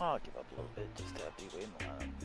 I'll give up a little bit just to have people in the lineup.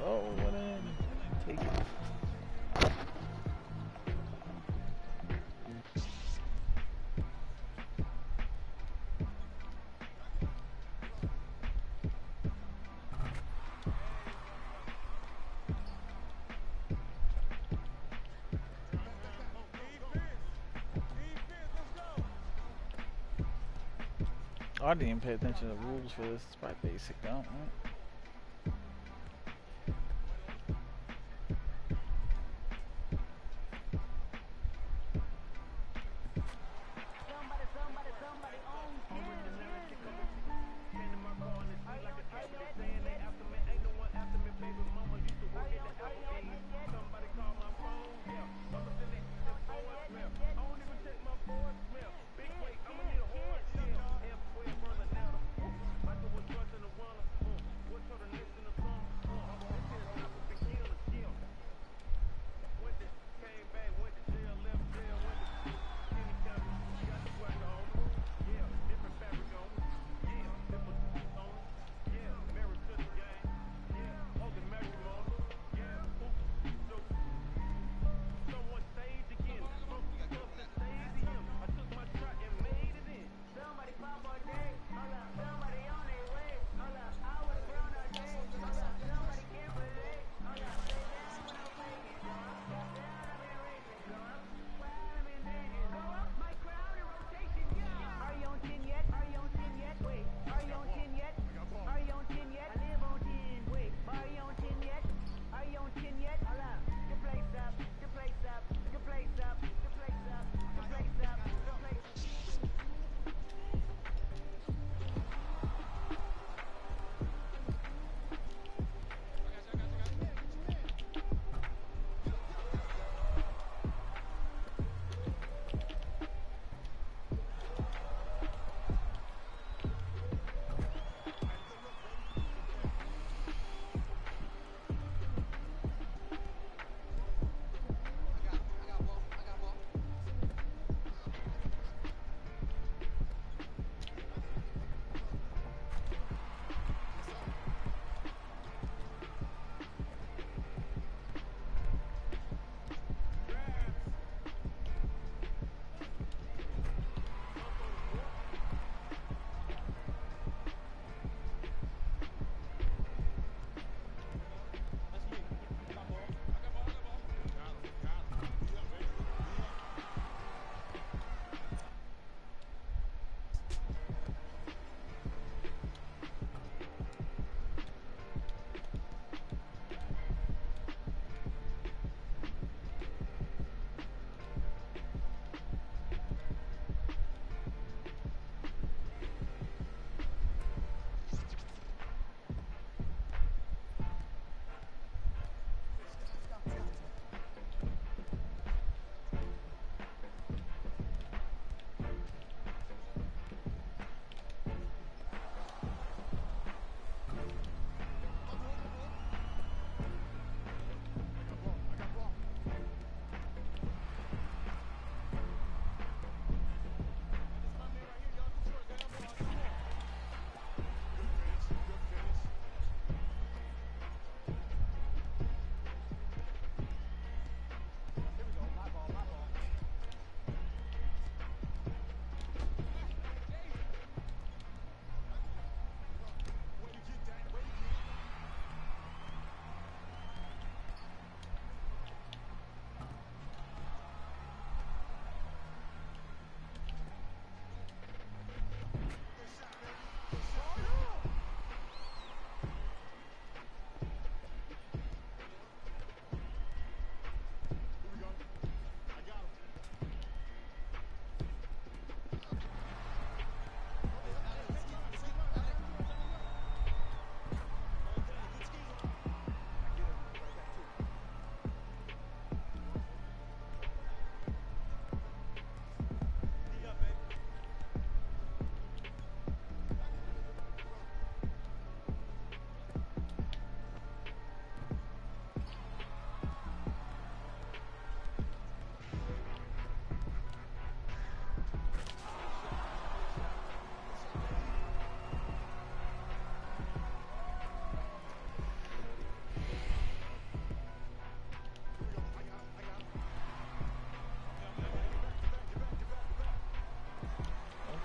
Oh, what in? Take it. I didn't even pay attention to the rules for this. It's probably basic, don't it?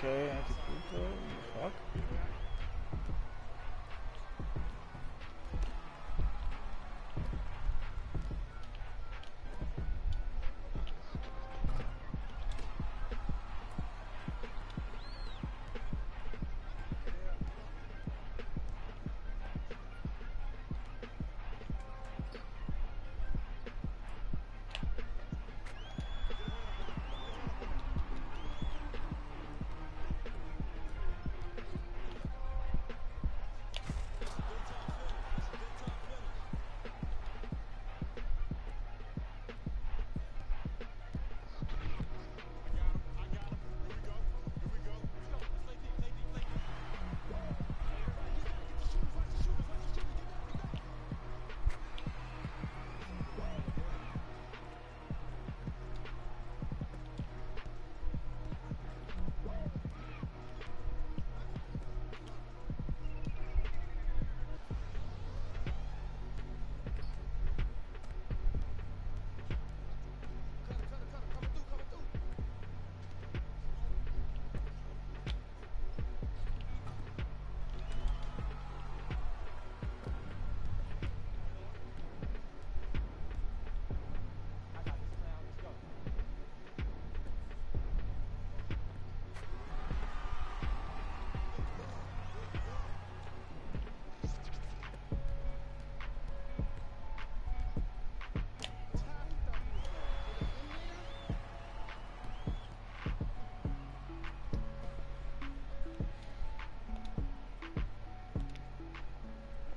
Okay, anti-Pluto, fuck.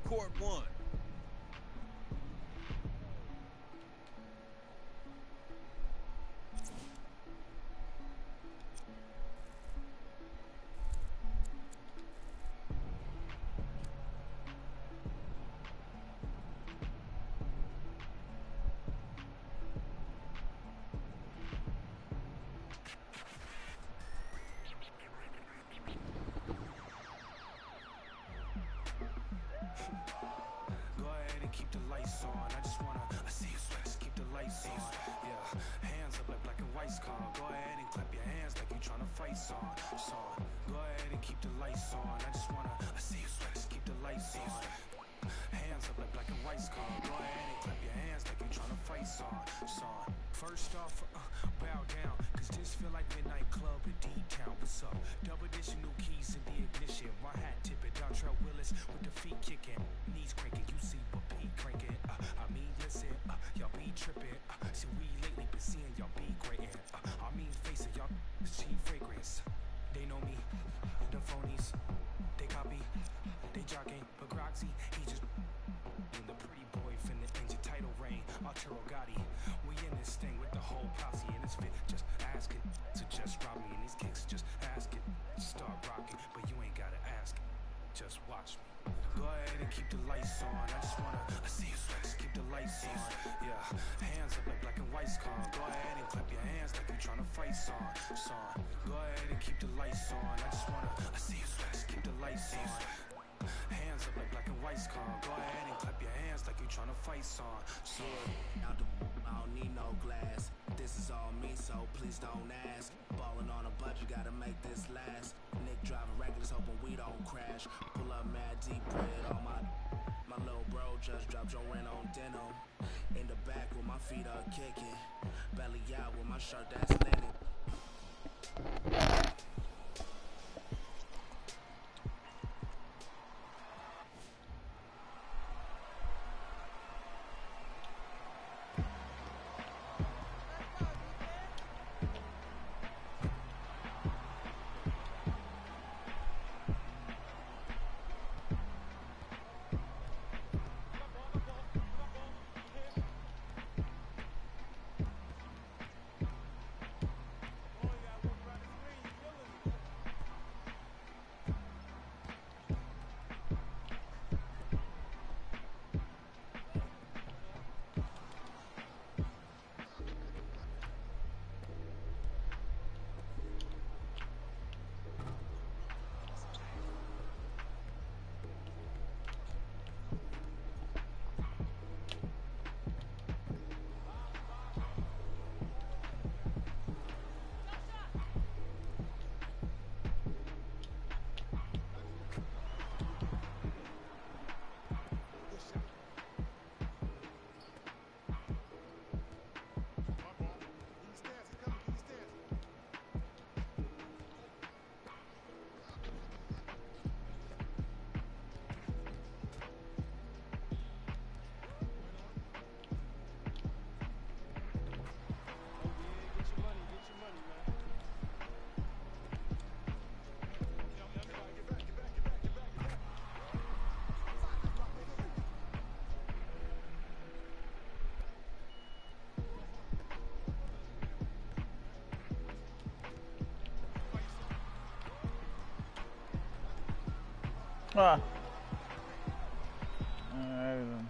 Court 1. Go ahead and keep the lights on. I just wanna, I see you sweat, just keep the lights on. Yeah, hands up like black and white's calm. Go ahead and clap your hands like you tryna fight song. Go ahead and keep the lights on. I just wanna, I see you sweat, just keep the lights on. Hands up like black and white's calm. Go ahead and clap your hands like you tryna fight song. First off, bow down, cause this feel like midnight club in D-Town. What's up? Double edition, new keys in the ignition. My hat tipping, Dontrell Willis with the feet kicking. Knees cranking, you see but P cranking. I mean, listen, y'all be tripping. See, we lately been seeing y'all be grading. I mean, face it, y'all is cheap fragrance. They know me, the phonies, they copy, they jogging. But Groxy, he just being the pretty boy finna end your title reign. Arturo Gotti, we in this thing with the whole posse in this fit. Just asking to just rob me in these kicks. Just asking to start rocking, but you ain't gotta ask. Just watch me. Go ahead and keep the lights on. I just wanna, I see you sweat, just keep the lights on. Yeah, hands up like black and white's calm. Go ahead and clap your hands like you tryna fight song. Go ahead and keep the lights on. I just wanna, I see you sweat, just keep the lights on. Hands up like black and white's calm. Go ahead and clap your hands like you tryna fight song. Out the I don't need no glass. This is all me, so please don't ask. Ballin' on a budget, gotta make this last. Nick driving reckless, hoping we don't crash. Pull up mad deep bread on my little bro just dropped your rent on denim. In the back with my feet up kicking. Belly out with my shirt that's linen. Ah. Alright then.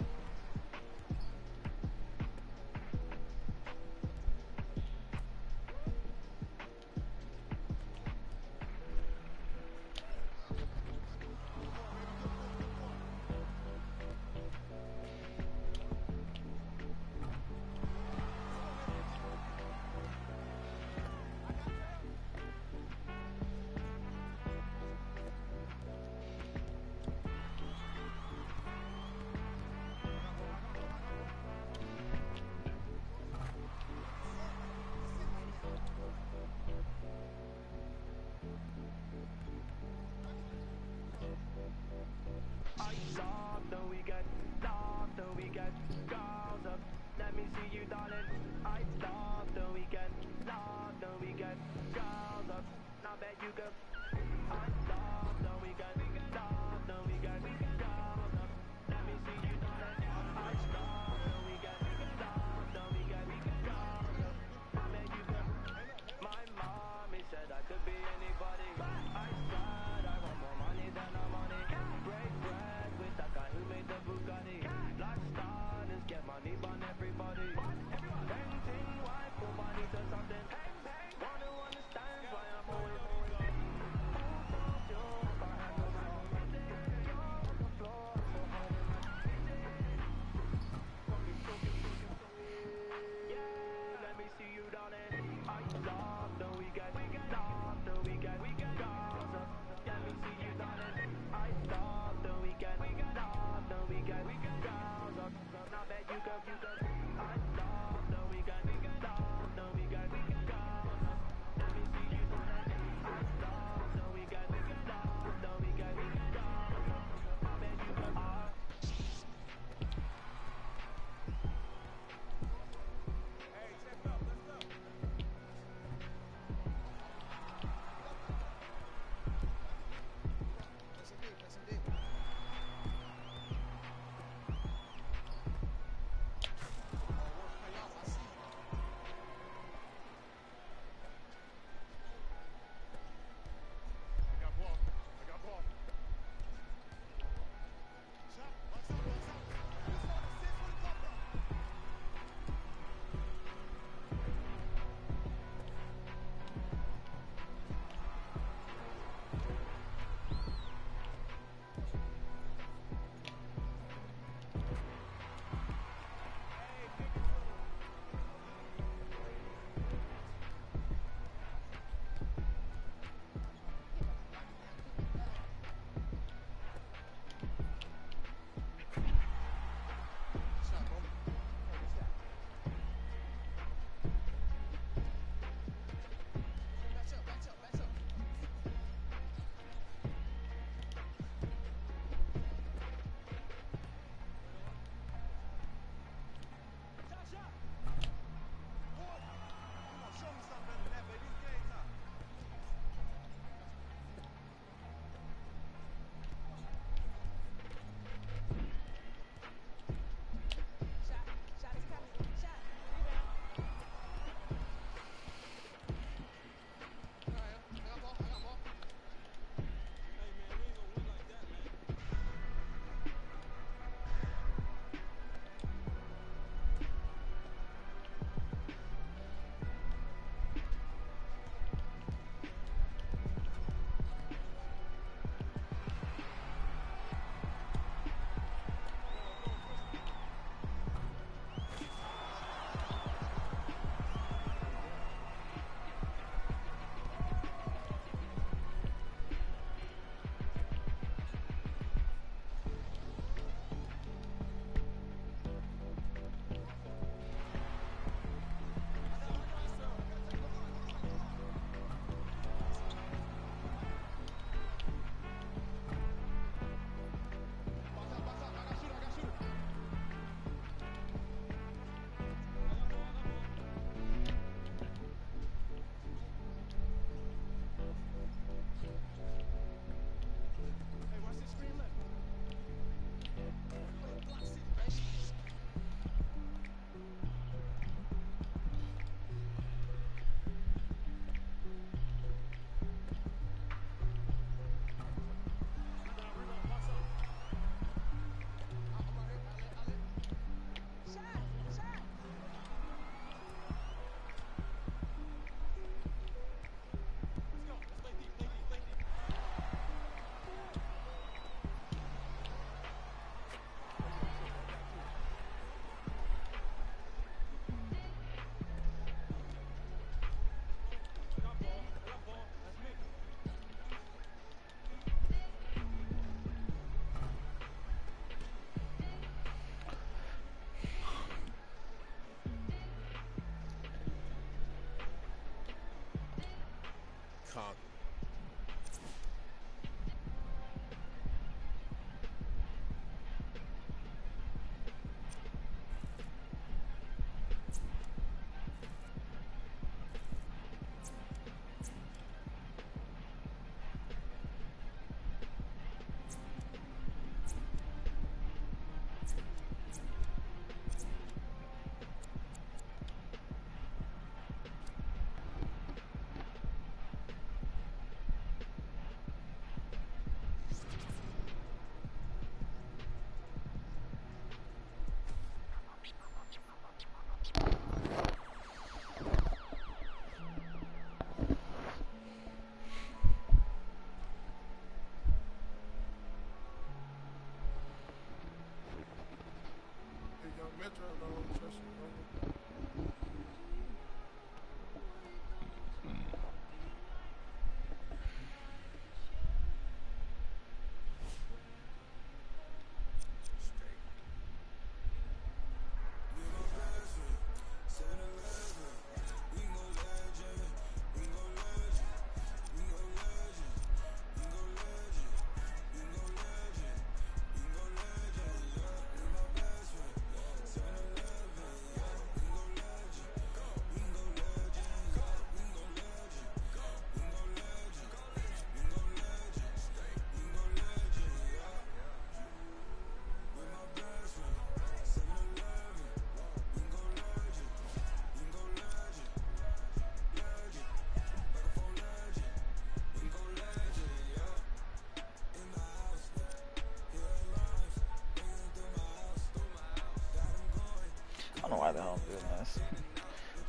honest.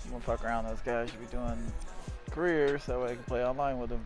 I'm gonna fuck around. Those guys should be doing careers so I can play online with them.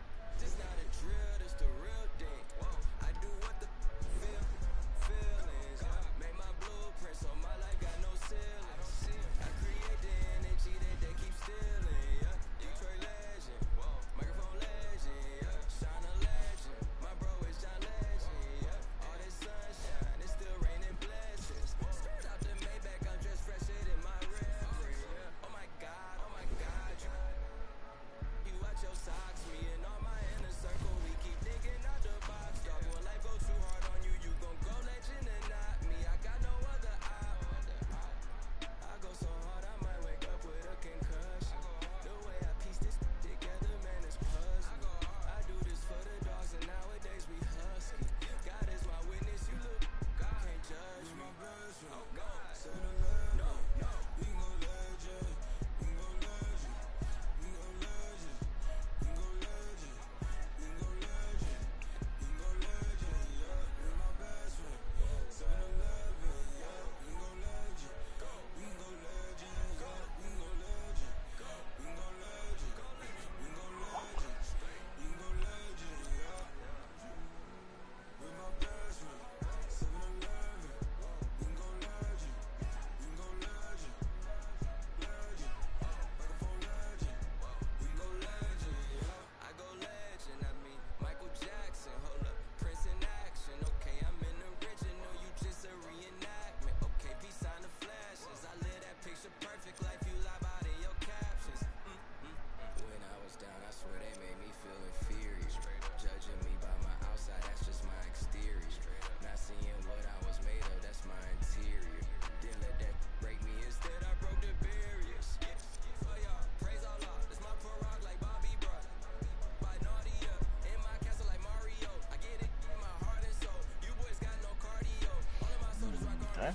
Okay.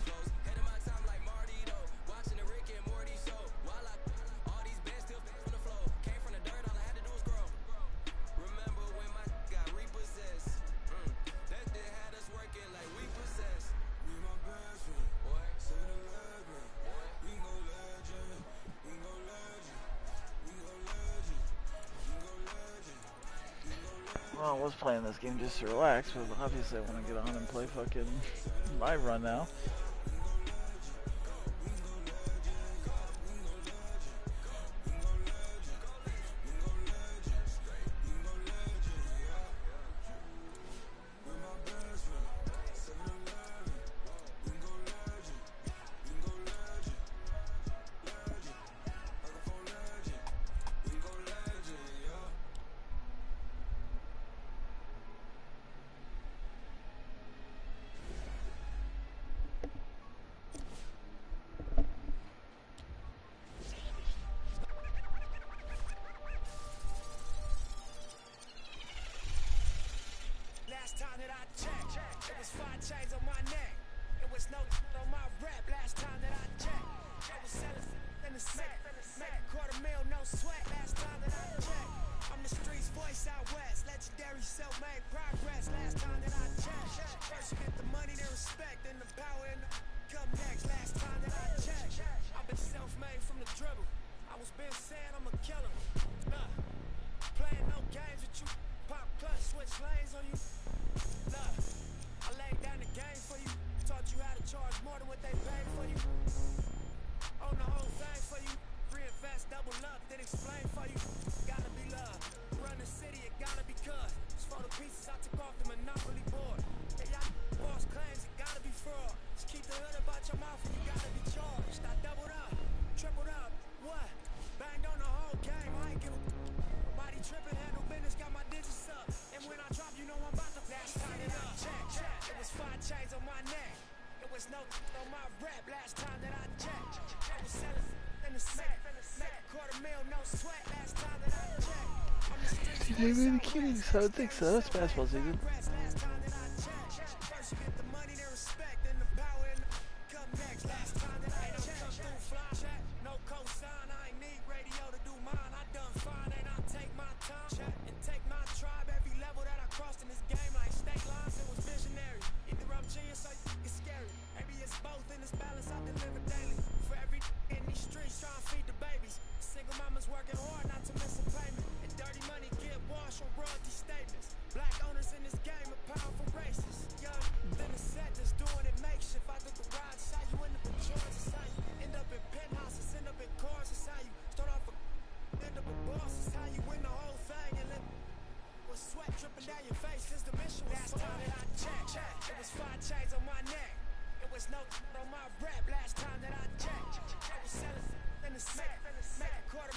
Well, I was playing this game just to relax, but obviously I want to get on and play fucking my run now. Last time that I checked, it was 5 chains on my neck. It was no on my rap. Last time that I checked, I was selling in the set. Make $250,000, no sweat. Last time that I checked, I'm the streets voice out west. Legendary self-made progress. Last time that I checked, first you get the money, then respect, then the power and the come next. Last time that I checked, I've been self-made from the dribble. I was been saying I'm a killer. Playing no games with you. Pop clutch, switch lanes on you. Look, I laid down the game for you. Taught you how to charge more than what they paid for you. Own the whole thing for you. Reinvest, double up, then explain for you. Gotta be love. Run the city, it gotta be good. It's for the pieces I took off the monopoly board. Hey, y'all false claims, it gotta be fraud. Just keep the hood about your mouth and you gotta be charged. I doubled up, tripled up, what? Banged on the whole game, I ain't give a nobody tripping, handle business, got my digits up. And when I drop, you know I'm about to last time that I checked. It was 5 chains on my neck. It was no on my rap. Last time that I checked, I was selling in the set. Make $250,000, no sweat. Last time that I checked, I'm the streets. You gave me the keys. I would think so. It's basketball season. Last time that I checked, first you get the money, then respect, then the power and the come next. Last time that I checked, fly, no cosign. I ain't need radio to do mine. I done fine, and I take my time and take my tribe. Every level that I crossed in this game, like state lines, it was visionary. Either I'm genius or it's scary. Maybe it's both in this balance I deliver daily. For every in these streets, trying was no on my rap last time that I checked. I was selling in the sack, make a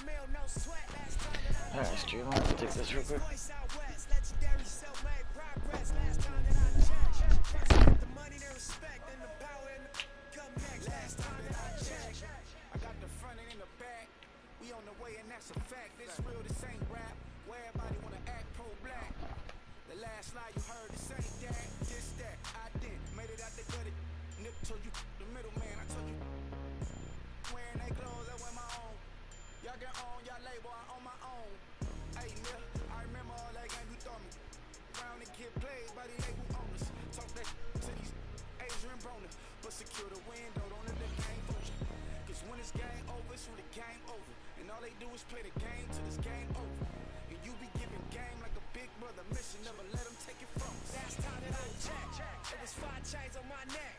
$250,000, no sweat last time that I Alright, stream, I'm gonna take this real quick. voice out west, legendary self-made progress last time that I checked. First with the money, the respect, and the power and the come next last time that I checked. I got the front and in the back. We on the way and that's a fact. This real, this ain't rap. Where everybody wanna act pro-black. The last lie you heard, this ain't that, this that. I did, made it out the gutter. Nip told you the middleman. I told you wearing they clothes, I wear my own. Y'all get on, y'all label, I on my own. Hey, Nip, I remember all that game you thought me. Round and get played by the label owners. Talk that to these Adrian Broner. But secure the window, don't let the game fool you. Cause when it's game over, it's when the game over. And all they do is play the game till it's game over. And you be giving game like a big brother mission, never let them take it from us. Last time that I checked, it was 5 chains on my neck.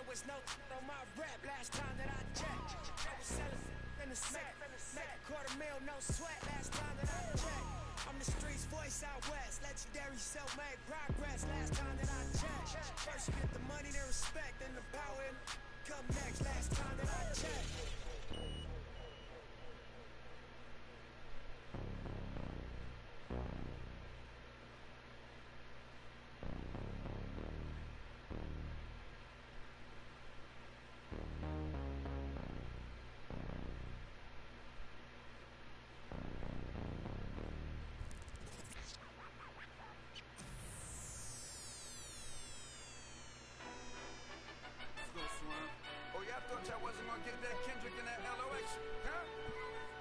It was no on my rap last time that I checked. I was selling in the sack, make a $250,000, no sweat last time that I checked. I'm the streets voice out west, legendary self-made progress last time that I checked. First you get the money, the respect, and the power and come next last time that I checked. Oh, y'all thought y'all wasn't gonna get that Kendrick and that LOX, huh?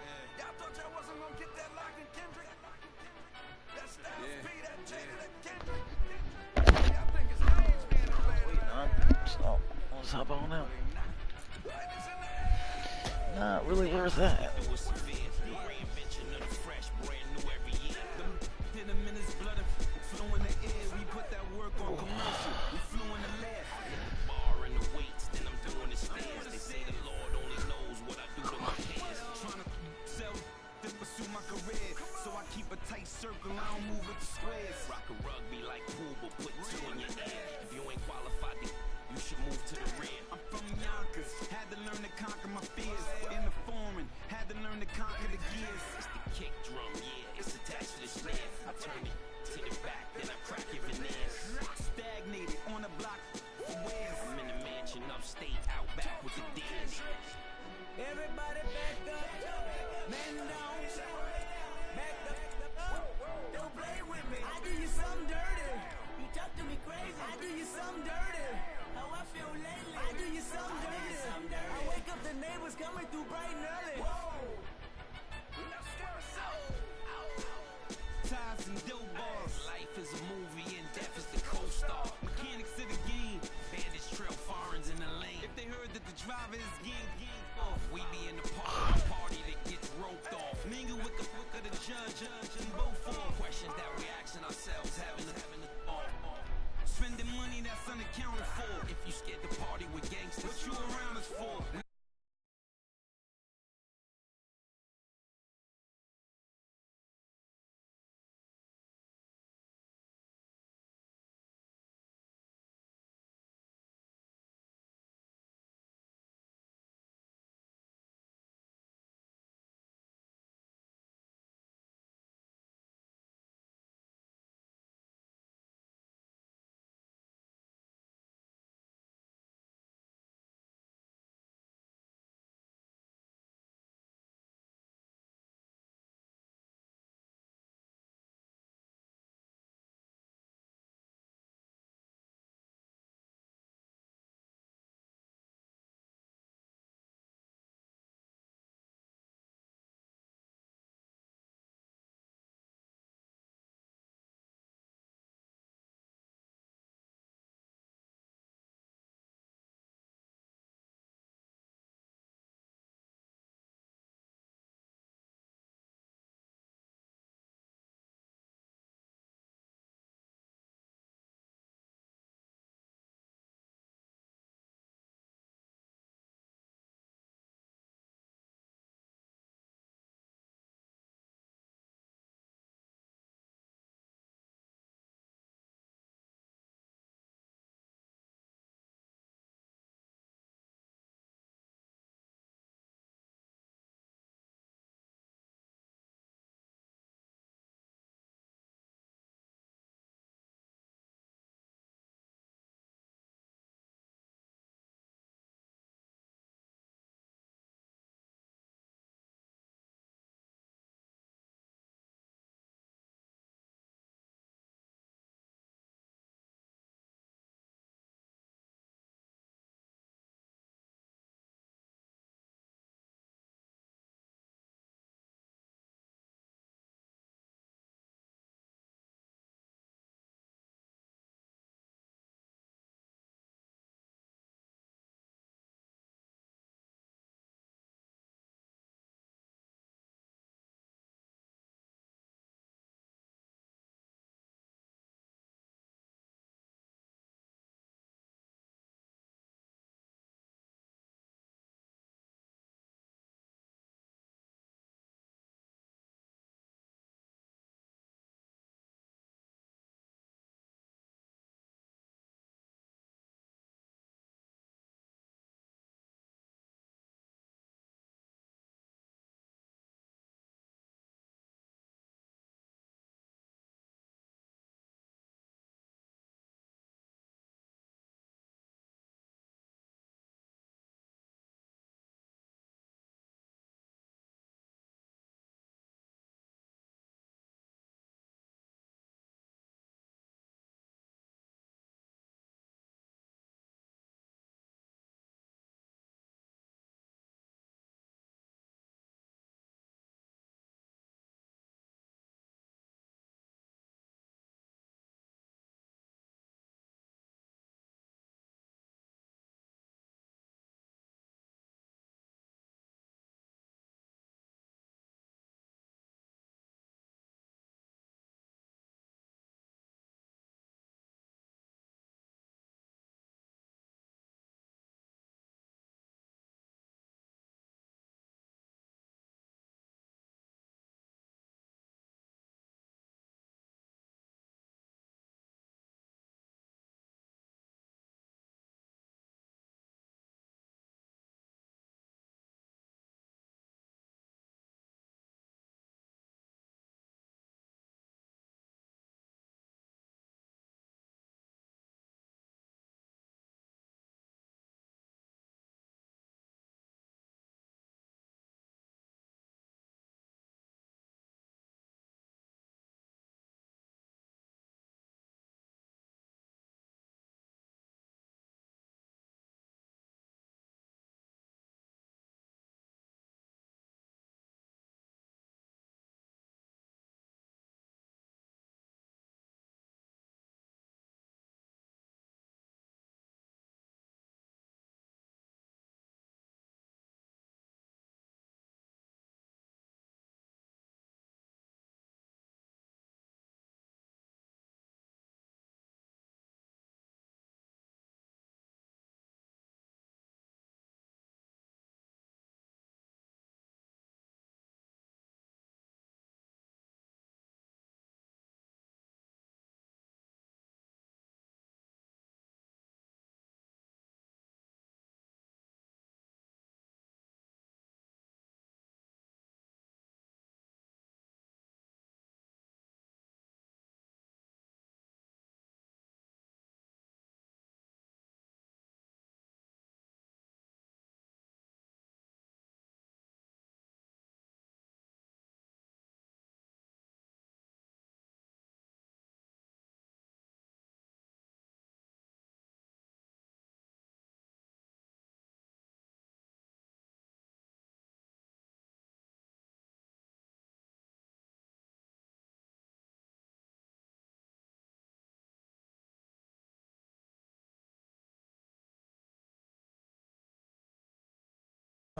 Yeah. Y'all thought y'all wasn't gonna get that Lock and Kendrick? That Styles P, that Jada, that Kendrick? Y'all think it's names being played? So, let's hop on out. Not really worth that. Circle, I don't move with the squares. Rock a rugby like pool, but put 2 in your ear. If you ain't qualified, you should move to the rear. I'm from Yonkers, had to learn to conquer my fears. In the foreign, had to learn to conquer the gears. It's the kick drum, yeah, it's attached to the snare. I turn it to the back, then I crack it veneers. Stagnated on the block for wears. I'm in the mansion upstate, out back with the deers. Everybody back up, man down. Back up. Don't play with me. I do you something dirty. You talk to me crazy. I do you something dirty. How I feel lately. I do you something dirty. I wake up the neighbors coming through bright and early. Whoa. Ties and dope bars. Life is a movie and death is the co-star. Mechanics of the game. Bandits trail foreigns in the lane. If they heard that the driver is gang off, we be in the party that gets roped off. Mingle with the book of the judge and both for questions that we asking ourselves, having the spending money that's unaccounted for. If you scared to party with gangsters, what you around us for?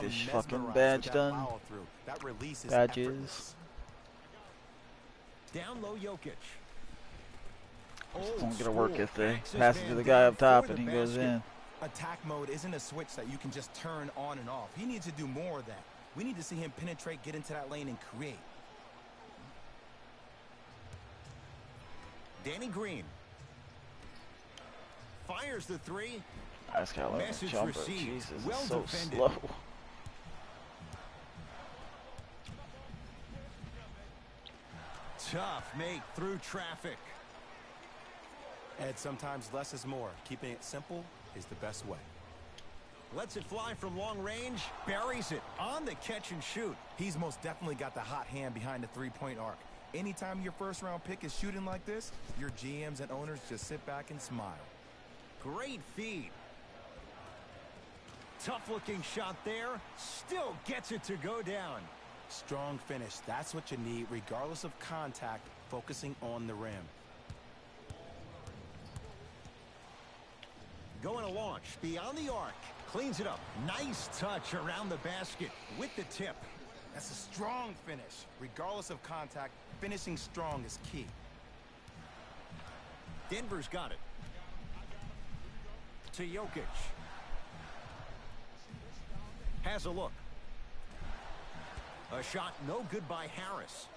This mesmerized fucking with badge that done. follow-through. That release is Badges. effortless. Down low, Jokic. Don't Old get a work school. if they Backs his pass it to man the guy down up top for and the he goes basket. in. Attack mode isn't a switch that you can just turn on and off. He needs to do more of that. We need to see him penetrate, get into that lane, and create. Danny Green fires the three. That's got a Message jumper. received. Jesus, Well it's so defended. slow. Tough make through traffic. And sometimes less is more. Keeping it simple is the best way. Lets it fly from long range. Buries it on the catch and shoot. He's most definitely got the hot hand behind the three-point arc. Anytime your first-round pick is shooting like this, your GMs and owners just sit back and smile. Great feed. Tough looking shot there. Still gets it to go down. Strong finish. That's what you need, regardless of contact, focusing on the rim. Going to launch beyond the arc. Cleans it up. Nice touch around the basket with the tip. That's a strong finish. Regardless of contact, finishing strong is key. Denver's got it. To Jokic. Has a look. A shot no good by Harris.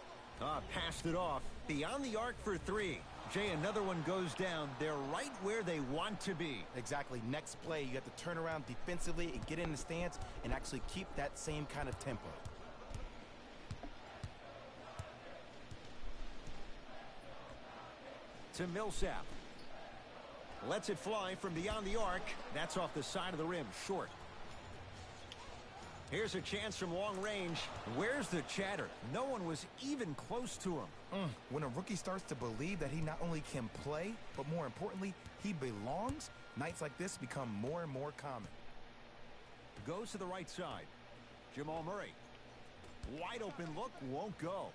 Passed it off. Beyond the arc for three. Jay, another one goes down. They're right where they want to be. Exactly. Next play, you have to turn around defensively and get in the stance and actually keep that same kind of tempo. To Millsap. Lets it fly from beyond the arc. That's off the side of the rim. Short. Here's a chance from long range. Where's the chatter? No one was even close to him. When a rookie starts to believe that he not only can play, but more importantly, he belongs, nights like this become more and more common. Goes to the right side. Jamal Murray. Wide open look, won't go.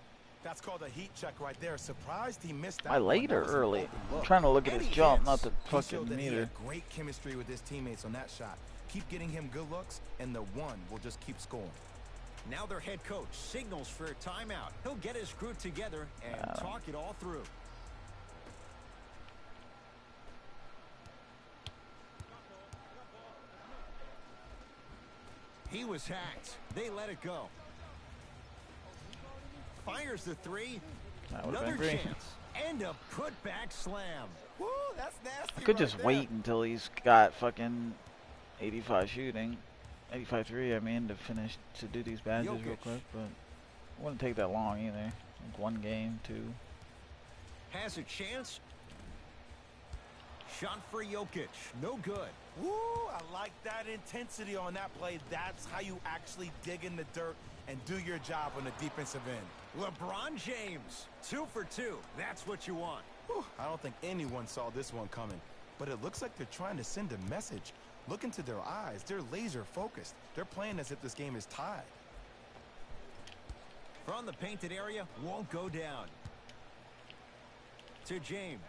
That's called a heat check right there. Surprised he missed that. I laid her That was an early. open I'm look. trying to look at And his he jump, hits. not the He showed fucking that he meter. had great chemistry with his teammates on that shot. Keep getting him good looks, and the one will just keep scoring. Now their head coach signals for a timeout. He'll get his group together and talk it all through. He was hacked. They let it go. Fires the three. That would've Another been great. chance. And a putback slam. Woo, that's nasty. I could just wait until he's got fucking 85 shooting, 85 3. I mean, to finish to do these badges real Jokic. quick, but it wouldn't take that long either. Like one game, two. Has a chance. Shot for Jokic. No good. Woo, I like that intensity on that play. That's how you actually dig in the dirt and do your job on the defensive end. LeBron James. 2 for 2. That's what you want. Whew, I don't think anyone saw this one coming, but it looks like they're trying to send a message. Look into their eyes. They're laser focused. They're playing as if this game is tied. From the painted area, won't go down. To James.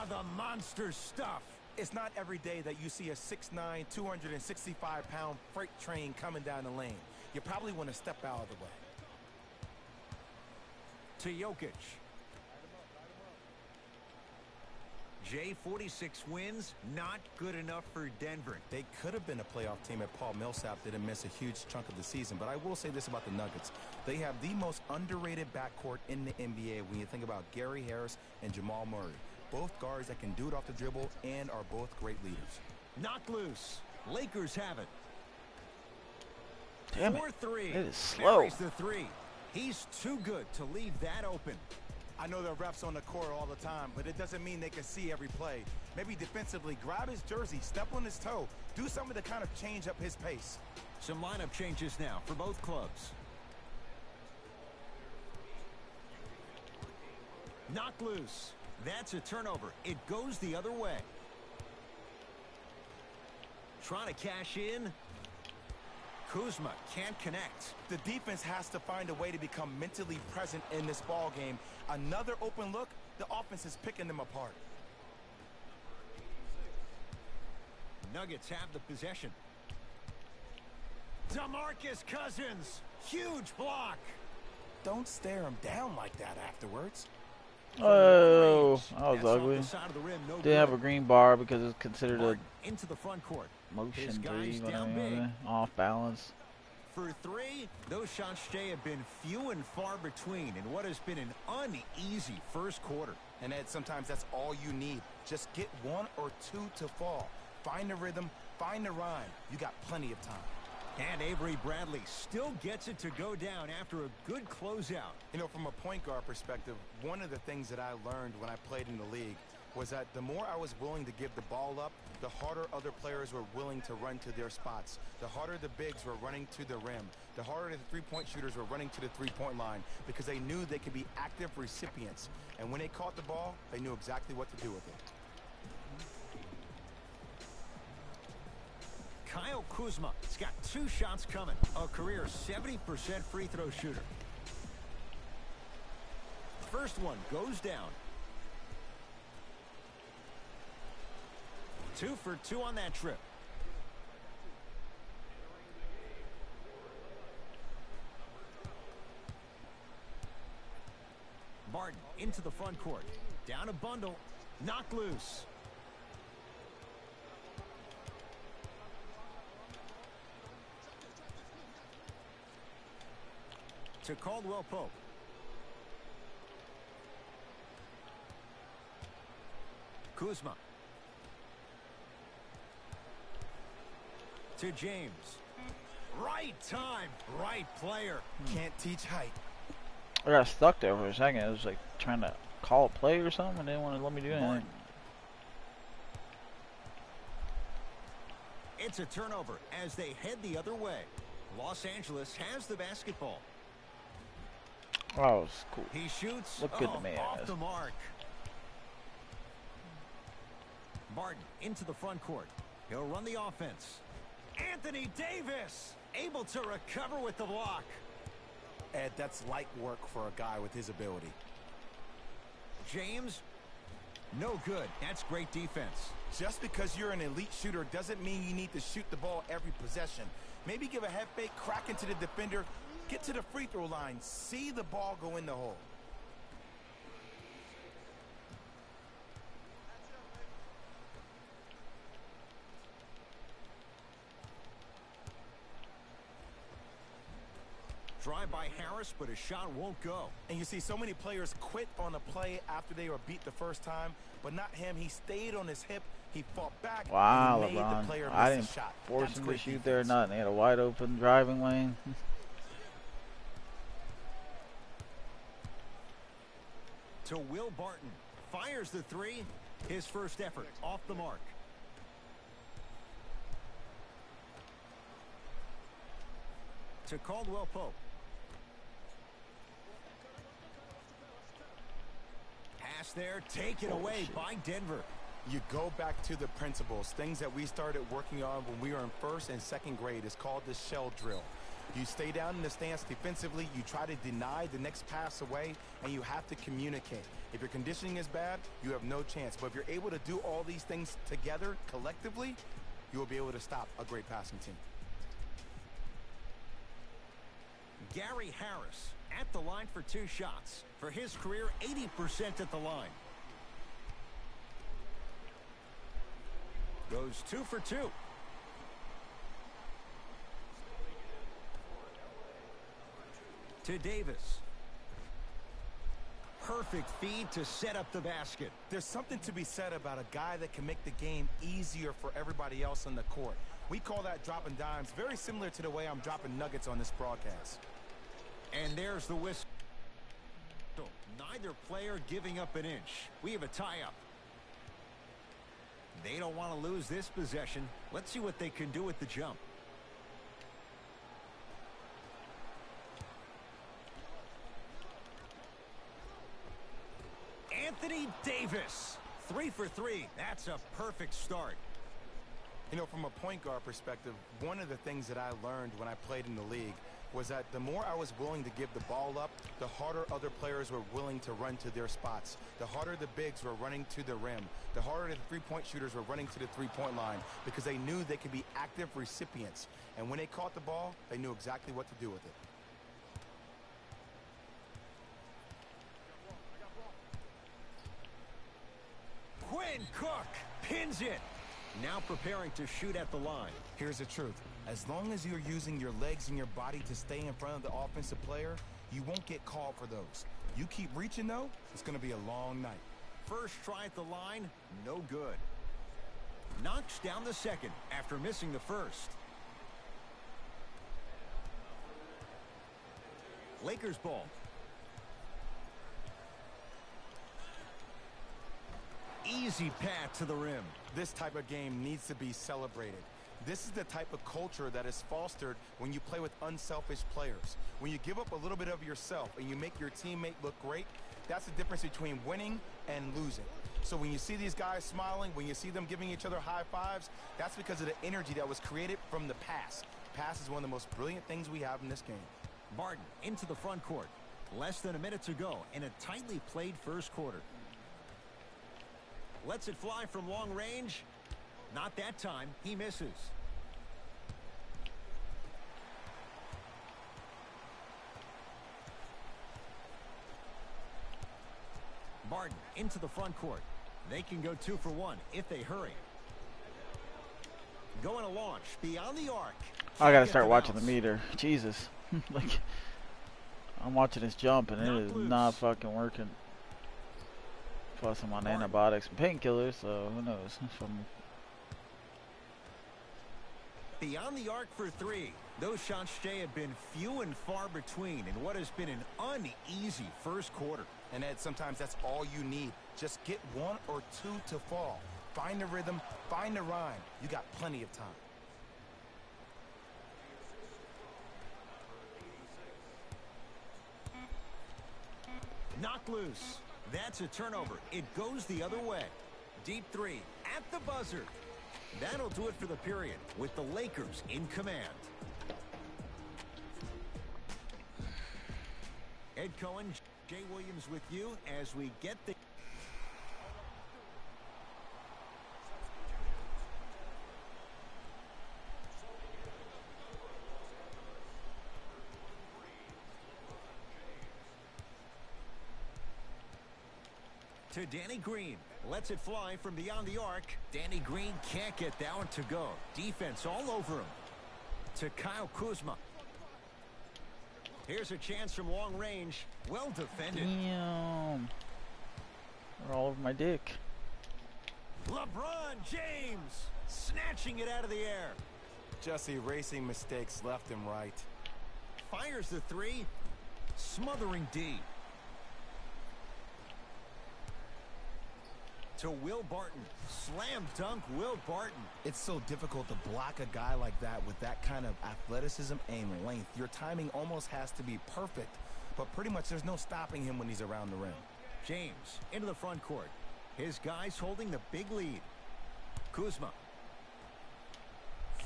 The monster stuff. It's not every day that you see a 6'9", 265-pound freight train coming down the lane. You probably want to step out of the way. To Jokic. Jay, 46 wins, not good enough for Denver. They could have been a playoff team if Paul Millsap didn't miss a huge chunk of the season, but I will say this about the Nuggets. They have the most underrated backcourt in the NBA when you think about Gary Harris and Jamal Murray. Both guards that can do it off the dribble and are both great leaders. Knocked loose. Lakers have it. Damn it. 4-3. It is slow. Buries the three. He's too good to leave that open. I know there are refs on the court all the time, but it doesn't mean they can see every play. Maybe defensively, grab his jersey, step on his toe, do something to kind of change up his pace. Some lineup changes now for both clubs. Knocked loose. That's a turnover. It goes the other way. Trying to cash in. Kuzma can't connect. The defense has to find a way to become mentally present in this ball game. Another open look, the offense is picking them apart. Nuggets have the possession. DeMarcus Cousins, huge block. Don't stare him down like that afterwards. Oh, that was That's off ugly. the side of the rim, no Did have a good. green bar because it's considered a Martin into the front court. motion His guys three, down whatever. big. Off balance. For three, those shots, Jay, have been few and far between in what has been an uneasy first quarter. And Ed, sometimes that's all you need. Just get one or two to fall. Find the rhythm, find the rhyme. You got plenty of time. And Avery Bradley still gets it to go down after a good closeout. You know, from a point guard perspective, one of the things that I learned when I played in the league was that the more I was willing to give the ball up, the harder other players were willing to run to their spots. The harder the bigs were running to the rim. The harder the three-point shooters were running to the three-point line because they knew they could be active recipients. And when they caught the ball, they knew exactly what to do with it. Kyle Kuzma has got 2 shots coming. A career 70% free throw shooter. First one goes down. 2 for 2 on that trip. Martin into the front court. Down a bundle. Knocked loose. To Caldwell Pope. Kuzma. To James. Right time, right player. Can't teach height. I got stuck there for a second. I was like trying to call a play or something, and they didn't want to let me do anything. Martin. It's a turnover as they head the other way. Los Angeles has the basketball. Oh, it's cool. He shoots. Look good to me, Off guys. the mark. Martin into the front court. He'll run the offense. Anthony Davis able to recover with the block. Ed, that's light work for a guy with his ability. James, no good. That's great defense. Just because you're an elite shooter doesn't mean you need to shoot the ball every possession. Maybe give a head fake, crack into the defender, get to the free throw line, see the ball go in the hole. Drive by Harris, but his shot won't go. And you see so many players quit on a play after they were beat the first time, but not him. He stayed on his hip. He fought back. Wow, and he made LeBron. the player I miss didn't the shot. force That's him to great shoot there or defense. nothing. They had a wide open driving lane. To Will Barton. Fires the three. His first effort off the mark. To Caldwell Pope. Pass there, taken away by Denver. You go back to the principles, things that we started working on when we were in first and second grade. It's called the shell drill. You stay down in the stance defensively, you try to deny the next pass away, and you have to communicate. If your conditioning is bad, you have no chance. But if you're able to do all these things together, collectively, you will be able to stop a great passing team. Gary Harris at the line for 2 shots. For his career, 80% at the line. Goes 2 for 2. To Davis. Perfect feed to set up the basket. There's something to be said about a guy that can make the game easier for everybody else on the court. We call that dropping dimes, very similar to the way I'm dropping nuggets on this broadcast. And there's the whistle. Neither player giving up an inch. We have a tie-up. They don't want to lose this possession. Let's see what they can do with the jump. Anthony Davis. 3 for 3. That's a perfect start. You know, from a point guard perspective, one of the things that I learned when I played in the league was that the more I was willing to give the ball up, the harder other players were willing to run to their spots. The harder the bigs were running to the rim. The harder the three-point shooters were running to the three-point line because they knew they could be active recipients. And when they caught the ball, they knew exactly what to do with it. Quinn Cook pins it. Now preparing to shoot at the line. Here's the truth. As long as you're using your legs and your body to stay in front of the offensive player, you won't get called for those. You keep reaching, though, it's going to be a long night. First try at the line, no good. Knocks down the second after missing the first. Lakers ball. Easy path to the rim. This type of game needs to be celebrated. This is the type of culture that is fostered when you play with unselfish players. When you give up a little bit of yourself and you make your teammate look great, that's the difference between winning and losing. So when you see these guys smiling, when you see them giving each other high fives, that's because of the energy that was created from the pass. Pass is one of the most brilliant things we have in this game. Barton into the front court. Less than a minute to go in a tightly played first quarter. Lets it fly from long range. Not that time. He misses. Barton into the front court. They can go 2 for 1 if they hurry. Going to launch beyond the arc. I gotta start watching the meter. Jesus. Like, I'm watching this jump and it is not fucking working. Plus I'm on antibiotics and painkillers, so who knows. Beyond the arc for 3. Those shots, Jay, have been few and far between in what has been an uneasy first quarter. And Ed, sometimes that's all you need. Just get 1 or 2 to fall. Find the rhythm, find the rhyme. You got plenty of time. Knocked loose. That's a turnover. It goes the other way. Deep 3 at the buzzer. That'll do it for the period with the Lakers in command. Ed Cohen, Jay Williams with you as we get the... to Danny Green. Lets it fly from beyond the arc. Danny Green can't get that one to go. Defense all over him. To Kyle Kuzma. Here's a chance from long range. Well defended. Damn. They're all over my dick. LeBron James snatching it out of the air. Just erasing mistakes left and right. Fires the 3. Smothering D. To Will Barton. Slam dunk Will Barton. It's so difficult to block a guy like that with that kind of athleticism and length. Your timing almost has to be perfect, but pretty much there's no stopping him when he's around the rim. James into the front court. His guys holding the big lead. Kuzma.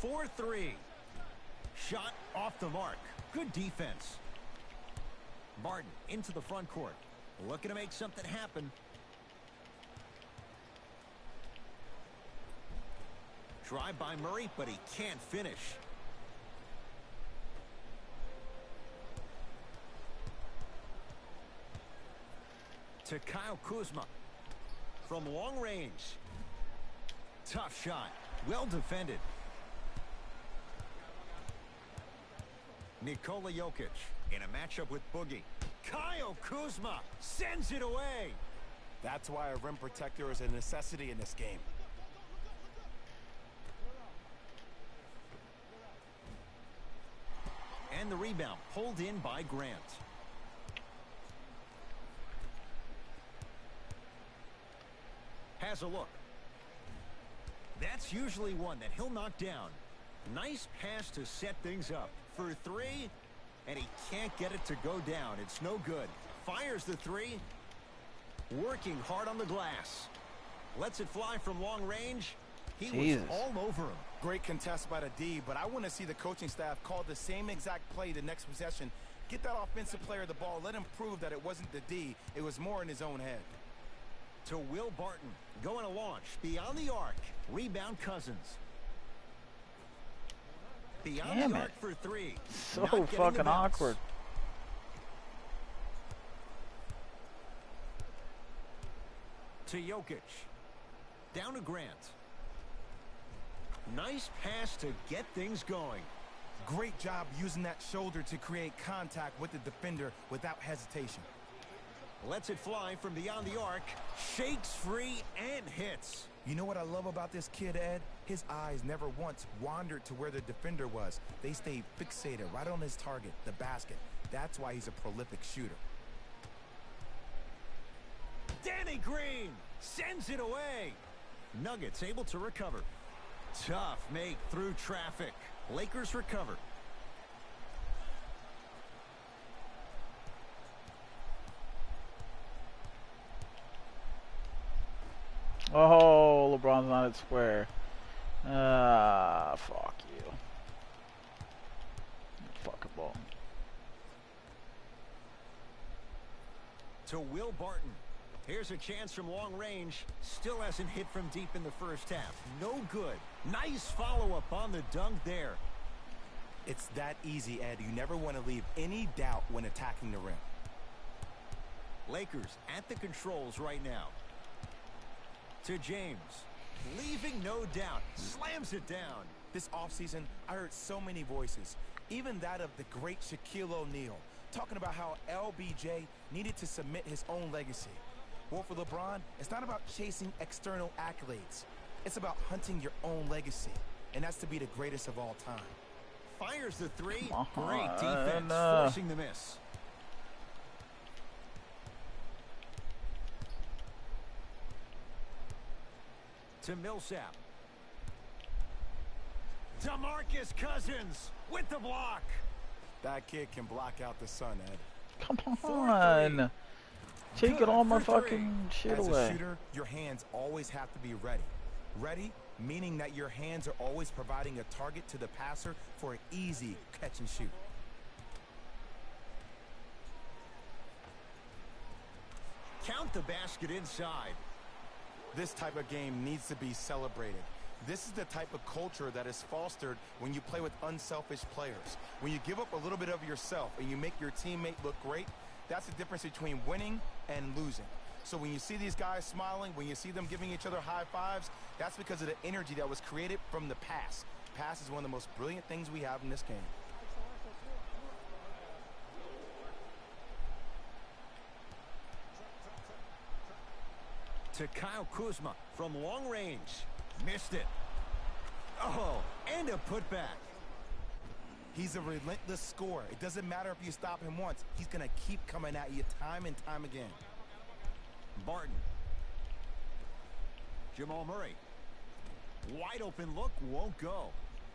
4-3. Shot off the mark. Good defense. Barton into the front court. Looking to make something happen. Drive by Murray, but he can't finish. To Kyle Kuzma. From long range. Tough shot. Well defended. Nikola Jokic in a matchup with Boogie. Kyle Kuzma sends it away. That's why a rim protector is a necessity in this game. And the rebound pulled in by Grant. Has a look. That's usually one that he'll knock down. Nice pass to set things up. For 3, and he can't get it to go down. It's no good. Fires the 3. Working hard on the glass. Lets it fly from long range. He was all over him. Great contest by the D, but I want to see the coaching staff call the same exact play the next possession. Get that offensive player the ball. Let him prove that it wasn't the D. It was more in his own head. To Will Barton. Going to launch. Beyond the arc. Rebound Cousins. Beyond Damn the it. arc for three. So Not getting the fucking bounce. awkward. To Jokic. Down to Grant. Nice pass to get things going. Great job using that shoulder to create contact with the defender without hesitation. Lets it fly from beyond the arc. Shakes free and hits. You know what I love about this kid, Ed? His eyes never once wandered to where the defender was. They stayed fixated right on his target, the basket. That's why he's a prolific shooter. Danny Green sends it away. Nuggets able to recover. Tough make through traffic. Lakers recover. Oh, LeBron's not at square. Fuck you. Fucking ball. To Will Barton. Here's a chance from long range. Still hasn't hit from deep in the first half. No good. Nice follow-up on the dunk there. It's that easy, Ed. You never want to leave any doubt when attacking the rim. Lakers at the controls right now. To James. Leaving no doubt. Slams it down. This offseason, I heard so many voices, even that of the great Shaquille O'Neal, talking about how LBJ needed to submit his own legacy. Well, for LeBron, it's not about chasing external accolades. It's about hunting your own legacy, and that's to be the greatest of all time. Fires the three. Come on, Great defense, forcing the miss. To Millsap. DeMarcus Cousins with the block. That kid can block out the sun, Ed. Come 4-3. on. Taking Good all my for three. fucking shit As away. a shooter, your hands always have to be ready. Ready, meaning that your hands are always providing a target to the passer for an easy catch and shoot. Count the basket inside. This type of game needs to be celebrated. This is the type of culture that is fostered when you play with unselfish players. When you give up a little bit of yourself and you make your teammate look great, that's the difference between winning and losing. So when you see these guys smiling, when you see them giving each other high fives, that's because of the energy that was created from the pass. Pass is one of the most brilliant things we have in this game. To Kyle Kuzma from long range. Missed it. Oh, and a putback. He's a relentless scorer. It doesn't matter if you stop him once. He's going to keep coming at you time and time again. Barton. Jamal Murray. Wide open look, won't go.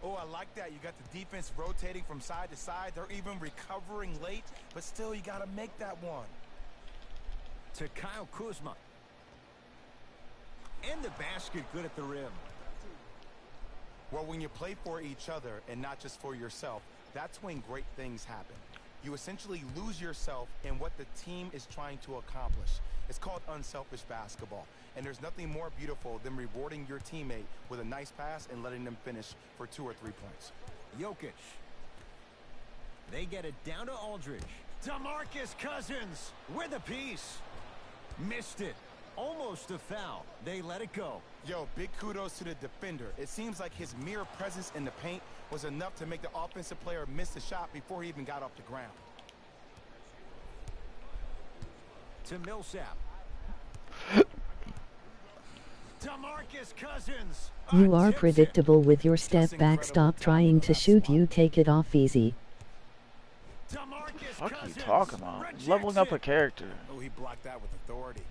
Oh, I like that. You got the defense rotating from side to side. They're even recovering late, but still you got to make that one. To Kyle Kuzma. And the basket good at the rim. Well, when you play for each other and not just for yourself, that's when great things happen. You essentially lose yourself in what the team is trying to accomplish. It's called unselfish basketball. And there's nothing more beautiful than rewarding your teammate with a nice pass and letting them finish for 2 or 3 points. Jokic. They get it down to Aldridge. DeMarcus Cousins with a piece. Missed it. Almost a foul. They let it go. Yo, big kudos to the defender. It seems like his mere presence in the paint was enough to make the offensive player miss the shot before he even got off the ground. To Millsap. DeMarcus Cousins. You are Tips it. predictable with your step back. Stop trying to shoot. You take it off easy. DeMarcus Fuck you Cousins talking about? rejects Leveling up a it. character. Oh, he blocked that with authority.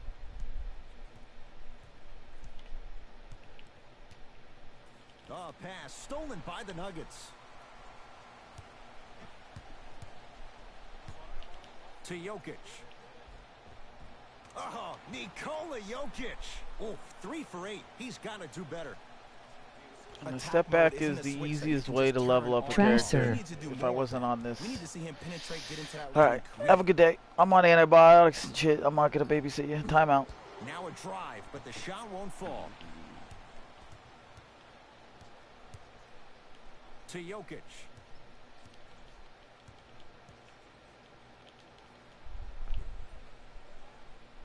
Oh, pass stolen by the Nuggets. To Jokic. Oh, Nikola Jokic. Oh, 3 for 8. He's got to do better. And the Attack step mode back isn't is a the switch that easiest you can way just to turn level up a on and Trasser. character off. We need to do if more I of wasn't that. on this. We need to see him penetrate, get into that Alright, quick. have a good day. I'm on antibiotics and shit. I'm not gonna babysit you. Timeout. Now a drive, but the shot won't fall. To Jokic.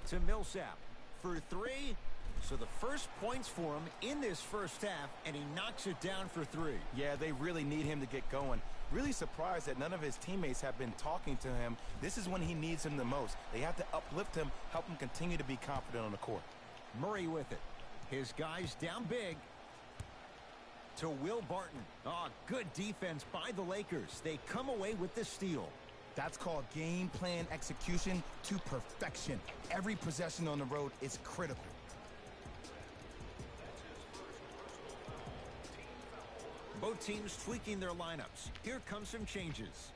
To Millsap for three. So the first points for him in this first half, and he knocks it down for three. Yeah, they really need him to get going. Really surprised that none of his teammates have been talking to him. This is when he needs him the most. They have to uplift him, help him continue to be confident on the court. Murray with it. His guys down big. To Will Barton. Oh, good defense by the Lakers. They come away with the steal. That's called game plan execution to perfection. Every possession on the road is critical. Both teams tweaking their lineups. Here comes some changes.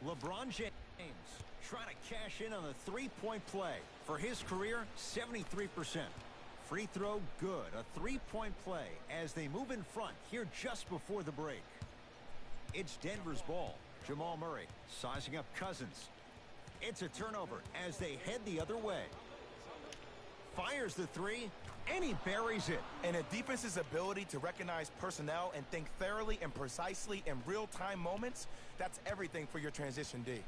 LeBron James trying to cash in on the three-point play. For his career, 73%. Free throw, good. A three-point play as they move in front here just before the break. It's Denver's ball. Jamal Murray sizing up Cousins. It's a turnover as they head the other way. Fires the three, and he buries it. And a defense's ability to recognize personnel and think thoroughly and precisely in real-time moments, that's everything for your transition D.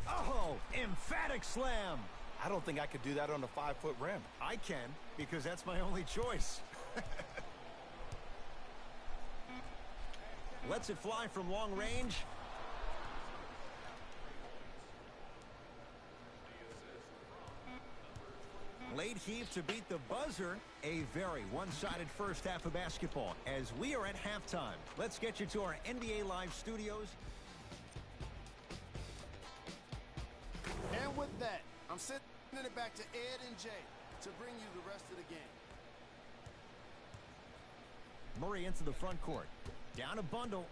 Oh, emphatic slam. I don't think I could do that on a 5-foot rim. I can, because that's my only choice. Lets it fly from long range. Late heave to beat the buzzer. A very one-sided first half of basketball as we are at halftime. Let's get you to our NBA Live studios. And with that, I'm sending it back to Ed and Jay to bring you the rest of the game. Murray into the front court. Down a bundle.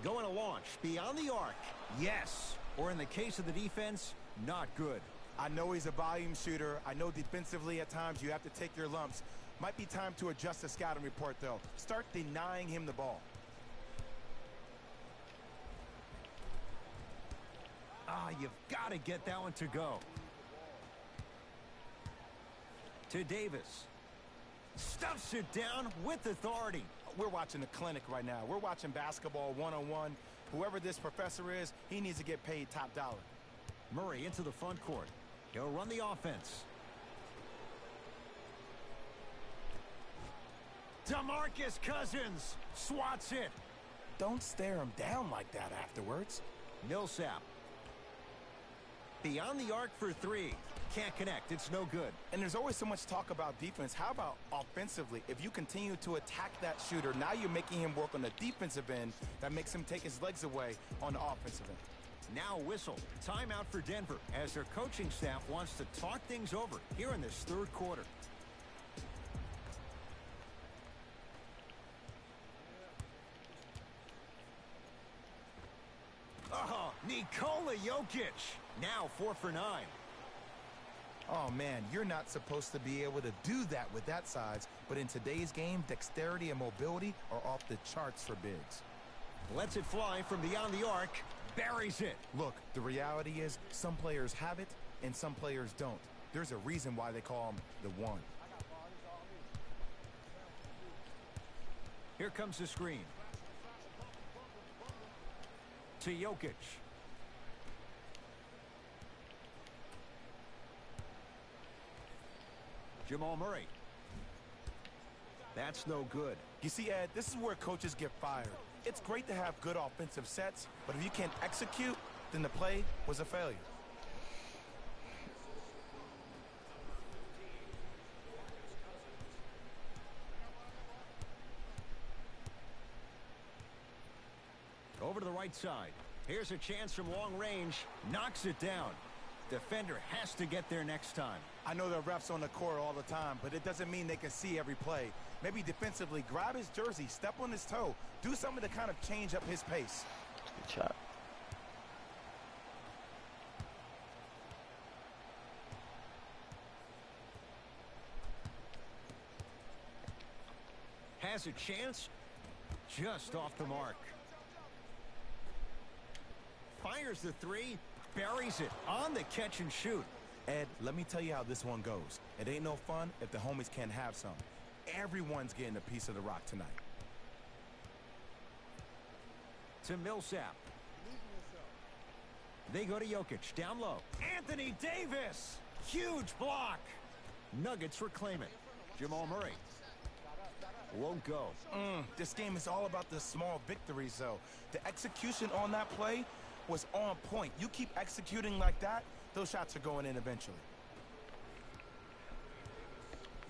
Going to launch. Beyond the arc. Yes. Or in the case of the defense, not good. I know he's a volume shooter. I know defensively at times you have to take your lumps. Might be time to adjust the scouting report, though. Start denying him the ball. Ah, you've got to get that one to go. To Davis. Stuffs it down with authority. We're watching a clinic right now. We're watching basketball one-on-one. Whoever this professor is, he needs to get paid top dollar. Murray into the front court. He'll run the offense. DeMarcus Cousins swats it. Don't stare him down like that afterwards. Millsap. Beyond the arc for three. Can't connect. It's no good. And there's always so much talk about defense. How about offensively? If you continue to attack that shooter, now you're making him work on the defensive end. That makes him take his legs away on the offensive end. Now whistle. Timeout for Denver as their coaching staff wants to talk things over here in this third quarter. Oh, Nikola Jokic. Now 4 for 9. Oh, man, you're not supposed to be able to do that with that size. But in today's game, dexterity and mobility are off the charts for bigs. Lets it fly from beyond the arc. Buries it. Look, the reality is some players have it and some players don't. There's a reason why they call him the one. Here comes the screen. To Jokic. Jamal Murray. That's no good. You see, Ed, this is where coaches get fired. It's great to have good offensive sets, but if you can't execute, then the play was a failure. Over to the right side. Here's a chance from long range. Knocks it down. Defender has to get there next time. I know there are refs on the court all the time, but it doesn't mean they can see every play. Maybe defensively, grab his jersey, step on his toe, do something to kind of change up his pace. Good shot. has a chance. Just off the mark. Fires the three. Buries it on the catch and shoot. Ed, let me tell you how this one goes. It ain't no fun if the homies can't have some. Everyone's getting a piece of the rock tonight. To Millsap. They go to Jokic. Down low. Anthony Davis. Huge block. Nuggets reclaim it. Jamal Murray. Won't go. This game is all about the small victories, though. The execution on that play was on point. You keep executing like that, those shots are going in eventually.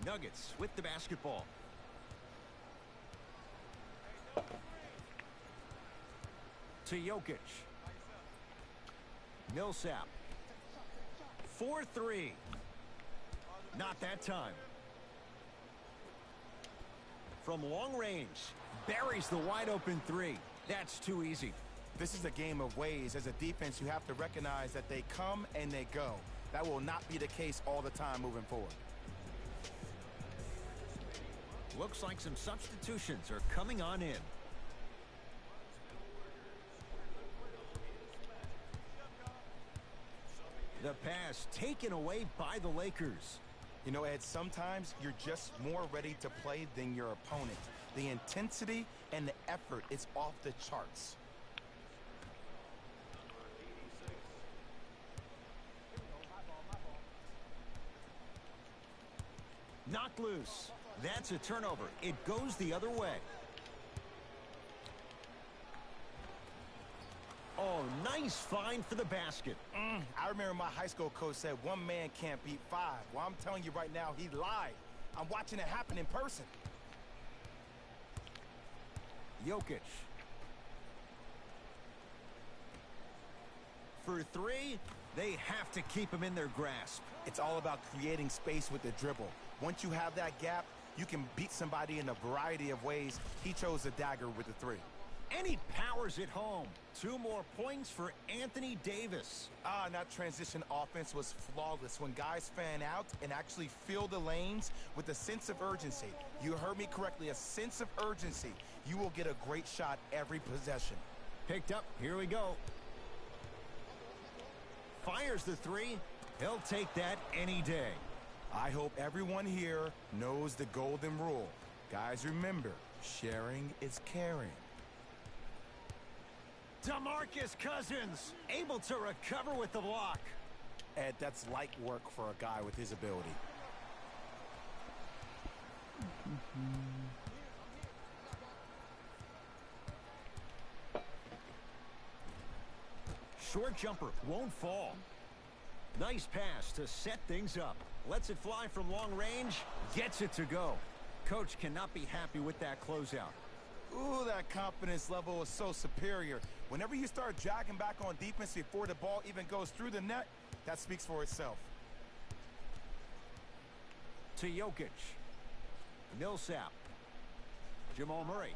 Nuggets with the basketball. To Jokic. Millsap. 4-3. Not that time. From long range. Buries the wide open three. That's too easy. This is a game of ways. As a defense, you have to recognize that they come and they go. That will not be the case all the time moving forward. Looks like some substitutions are coming on in. The pass taken away by the Lakers. You know, Ed, sometimes you're just more ready to play than your opponent. The intensity and the effort is off the charts. Knocked loose. That's a turnover. It goes the other way. Oh, nice find for the basket. I remember my high school coach said one man can't beat five. Well, I'm telling you right now, he lied. I'm watching it happen in person. Jokic. For three, they have to keep him in their grasp. It's all about creating space with the dribble. Once you have that gap, you can beat somebody in a variety of ways. He chose the dagger with the three. And he powers it home. 2 more points for Anthony Davis. And that transition offense was flawless when guys fan out and actually fill the lanes with a sense of urgency. You heard me correctly, a sense of urgency. You will get a great shot every possession. Picked up. Here we go. Fires the three. He'll take that any day. I hope everyone here knows the golden rule. Guys, remember, sharing is caring. DeMarcus Cousins able to recover with the block. Ed, that's light work for a guy with his ability. Short jumper won't fall. Nice pass to set things up. Lets it fly from long range. Gets it to go. Coach cannot be happy with that closeout. Ooh, that confidence level is so superior. Whenever you start jogging back on defense before the ball even goes through the net, that speaks for itself. To Jokic. Millsap. Jamal Murray.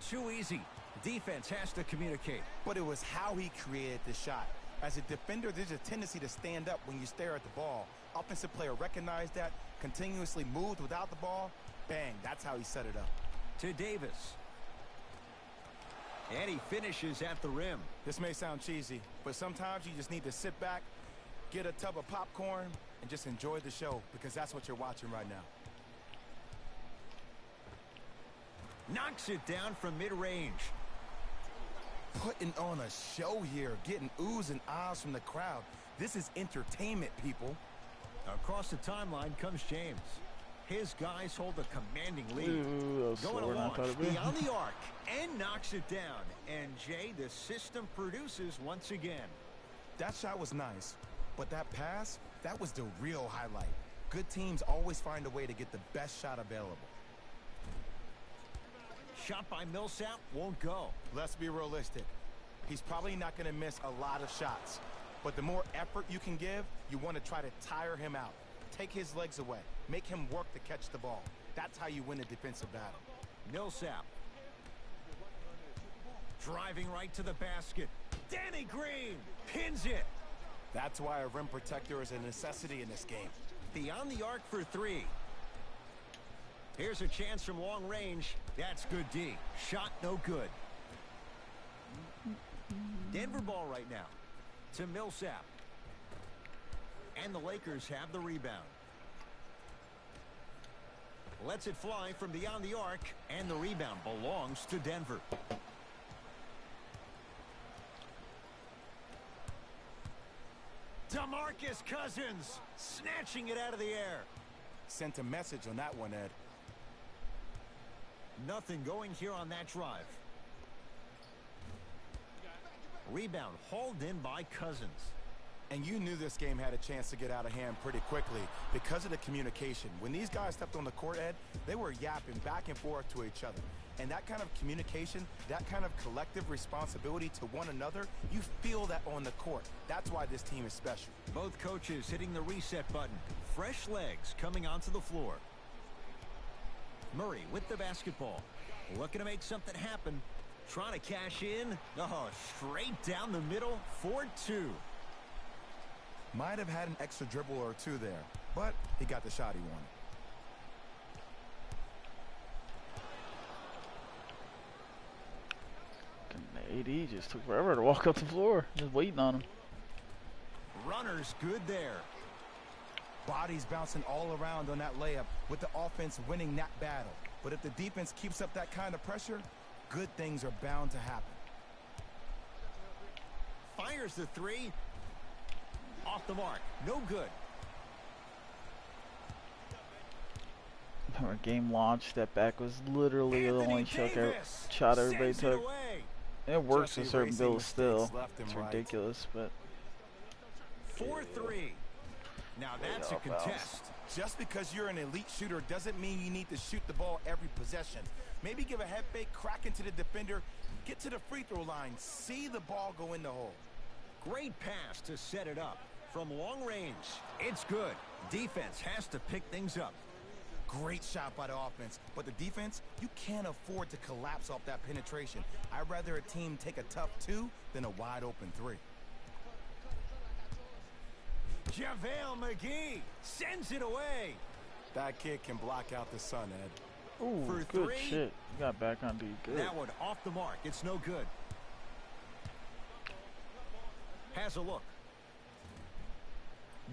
Too easy. Defense has to communicate. But it was how he created the shot. As a defender, there's a tendency to stand up when you stare at the ball. Offensive player recognized that, continuously moved without the ball. Bang, that's how he set it up. To Davis. And he finishes at the rim. This may sound cheesy, but sometimes you just need to sit back, get a tub of popcorn, and just enjoy the show, because that's what you're watching right now. Knocks it down from mid-range. Putting on a show here, getting oohs and ahs from the crowd. This is entertainment, people. Across the timeline comes James. His guys hold a commanding lead. Ooh, Going to launch beyond the arc and knocks it down. And Jay, the system produces once again. That shot was nice, but that pass, that was the real highlight. Good teams always find a way to get the best shot available. Shot by Millsap won't go. Let's be realistic. He's probably not going to miss a lot of shots, but the more effort you can give, you want to try to tire him out. Take his legs away. Make him work to catch the ball. That's how you win a defensive battle. Millsap. Driving right to the basket. Danny Green pins it. That's why a rim protector is a necessity in this game. Beyond the arc for three. Here's a chance from long range. That's good D. Shot no good. Denver ball right now to Millsap. And the Lakers have the rebound. Lets it fly from beyond the arc, and the rebound belongs to Denver. DeMarcus Cousins snatching it out of the air. Sent a message on that one, Ed. Nothing going here on that drive. Rebound hauled in by Cousins. And you knew this game had a chance to get out of hand pretty quickly because of the communication. When these guys stepped on the court, Ed, they were yapping back and forth to each other. And that kind of communication, that kind of collective responsibility to one another, you feel that on the court. That's why this team is special. Both coaches hitting the reset button. Fresh legs coming onto the floor. Murray with the basketball. Looking to make something happen. Trying to cash in. Oh, straight down the middle. 4-2. Might have had an extra dribble or two there, but he got the shot he wanted. AD just took forever to walk up the floor. Just waiting on him. Runner's good there. Bodies bouncing all around on that layup with the offense winning that battle. But if the defense keeps up that kind of pressure, good things are bound to happen. Fires the three. Off the mark. No good. Our game launch, step back was literally the only shot everybody took. It works with certain builds still. It's ridiculous, but 4-3. Now that's a contest. Just because you're an elite shooter doesn't mean you need to shoot the ball every possession. Maybe give a head fake, crack into the defender, get to the free throw line, see the ball go in the hole. Great pass to set it up. From long range, it's good. Defense has to pick things up. Great shot by the offense, but the defense, you can't afford to collapse off that penetration. I'd rather a team take a tough 2 than a wide open 3. JaVale McGee sends it away. That kid can block out the sun, Ed. ooh, For good 3. shit. You got back on D. Good. That one off the mark. It's no good. Has a look.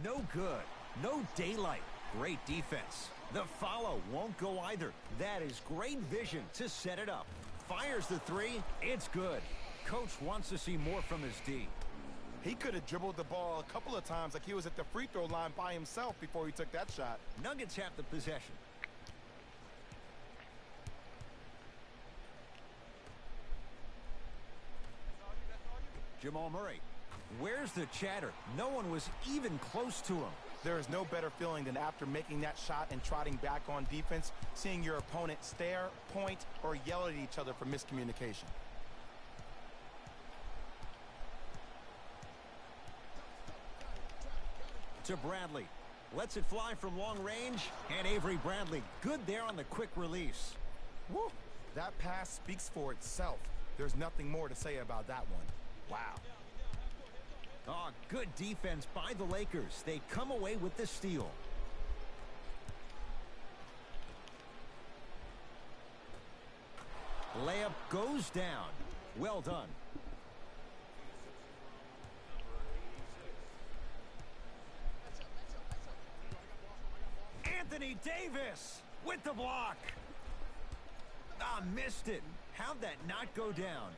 No good. No daylight. Great defense. The follow won't go either. That is great vision to set it up. Fires the 3. It's good. Coach wants to see more from his D. He could have dribbled the ball a couple of times like he was at the free throw line by himself before he took that shot. Nuggets have the possession. Jamal Murray. Where's the chatter? No one was even close to him. There is no better feeling than after making that shot and trotting back on defense, seeing your opponent stare, point, or yell at each other for miscommunication. To Bradley. Lets it fly from long range. And Avery Bradley, good there on the quick release. Woo! That pass speaks for itself. There's nothing more to say about that one. Wow. Oh, good defense by the Lakers. They come away with the steal. Layup goes down. Well done. Anthony Davis with the block. Ah, missed it. How'd that not go down?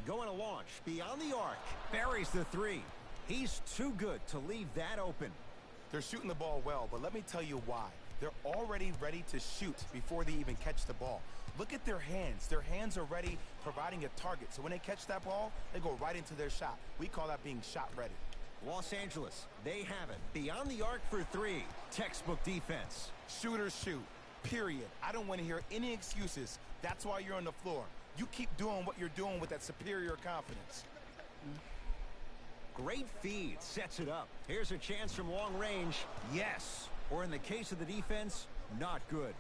Going to launch beyond the arc. Buries the 3. He's too good to leave that open. They're shooting the ball well, but let me tell you why. They're already ready to shoot before they even catch the ball. Look at their hands. Their hands are ready, providing a target. So when they catch that ball, they go right into their shot. We call that being shot ready. Los Angeles, they have it. Beyond the arc for 3. Textbook defense. Shooters shoot, period. I don't want to hear any excuses. That's why you're on the floor. You keep doing what you're doing with that superior confidence. Great feed, sets it up. Here's a chance from long range. Yes. Or in the case of the defense, not good.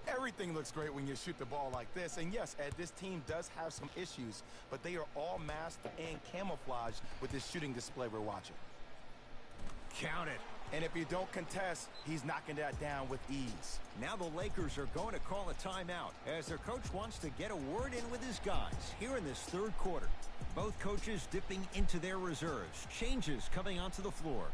Everything looks great when you shoot the ball like this. And yes, Ed, this team does have some issues, but they are all masked and camouflaged with this shooting display we're watching. Count it. And if you don't contest, he's knocking that down with ease. Now the Lakers are going to call a timeout as their coach wants to get a word in with his guys here in this third quarter. Both coaches dipping into their reserves. Changes coming onto the floor.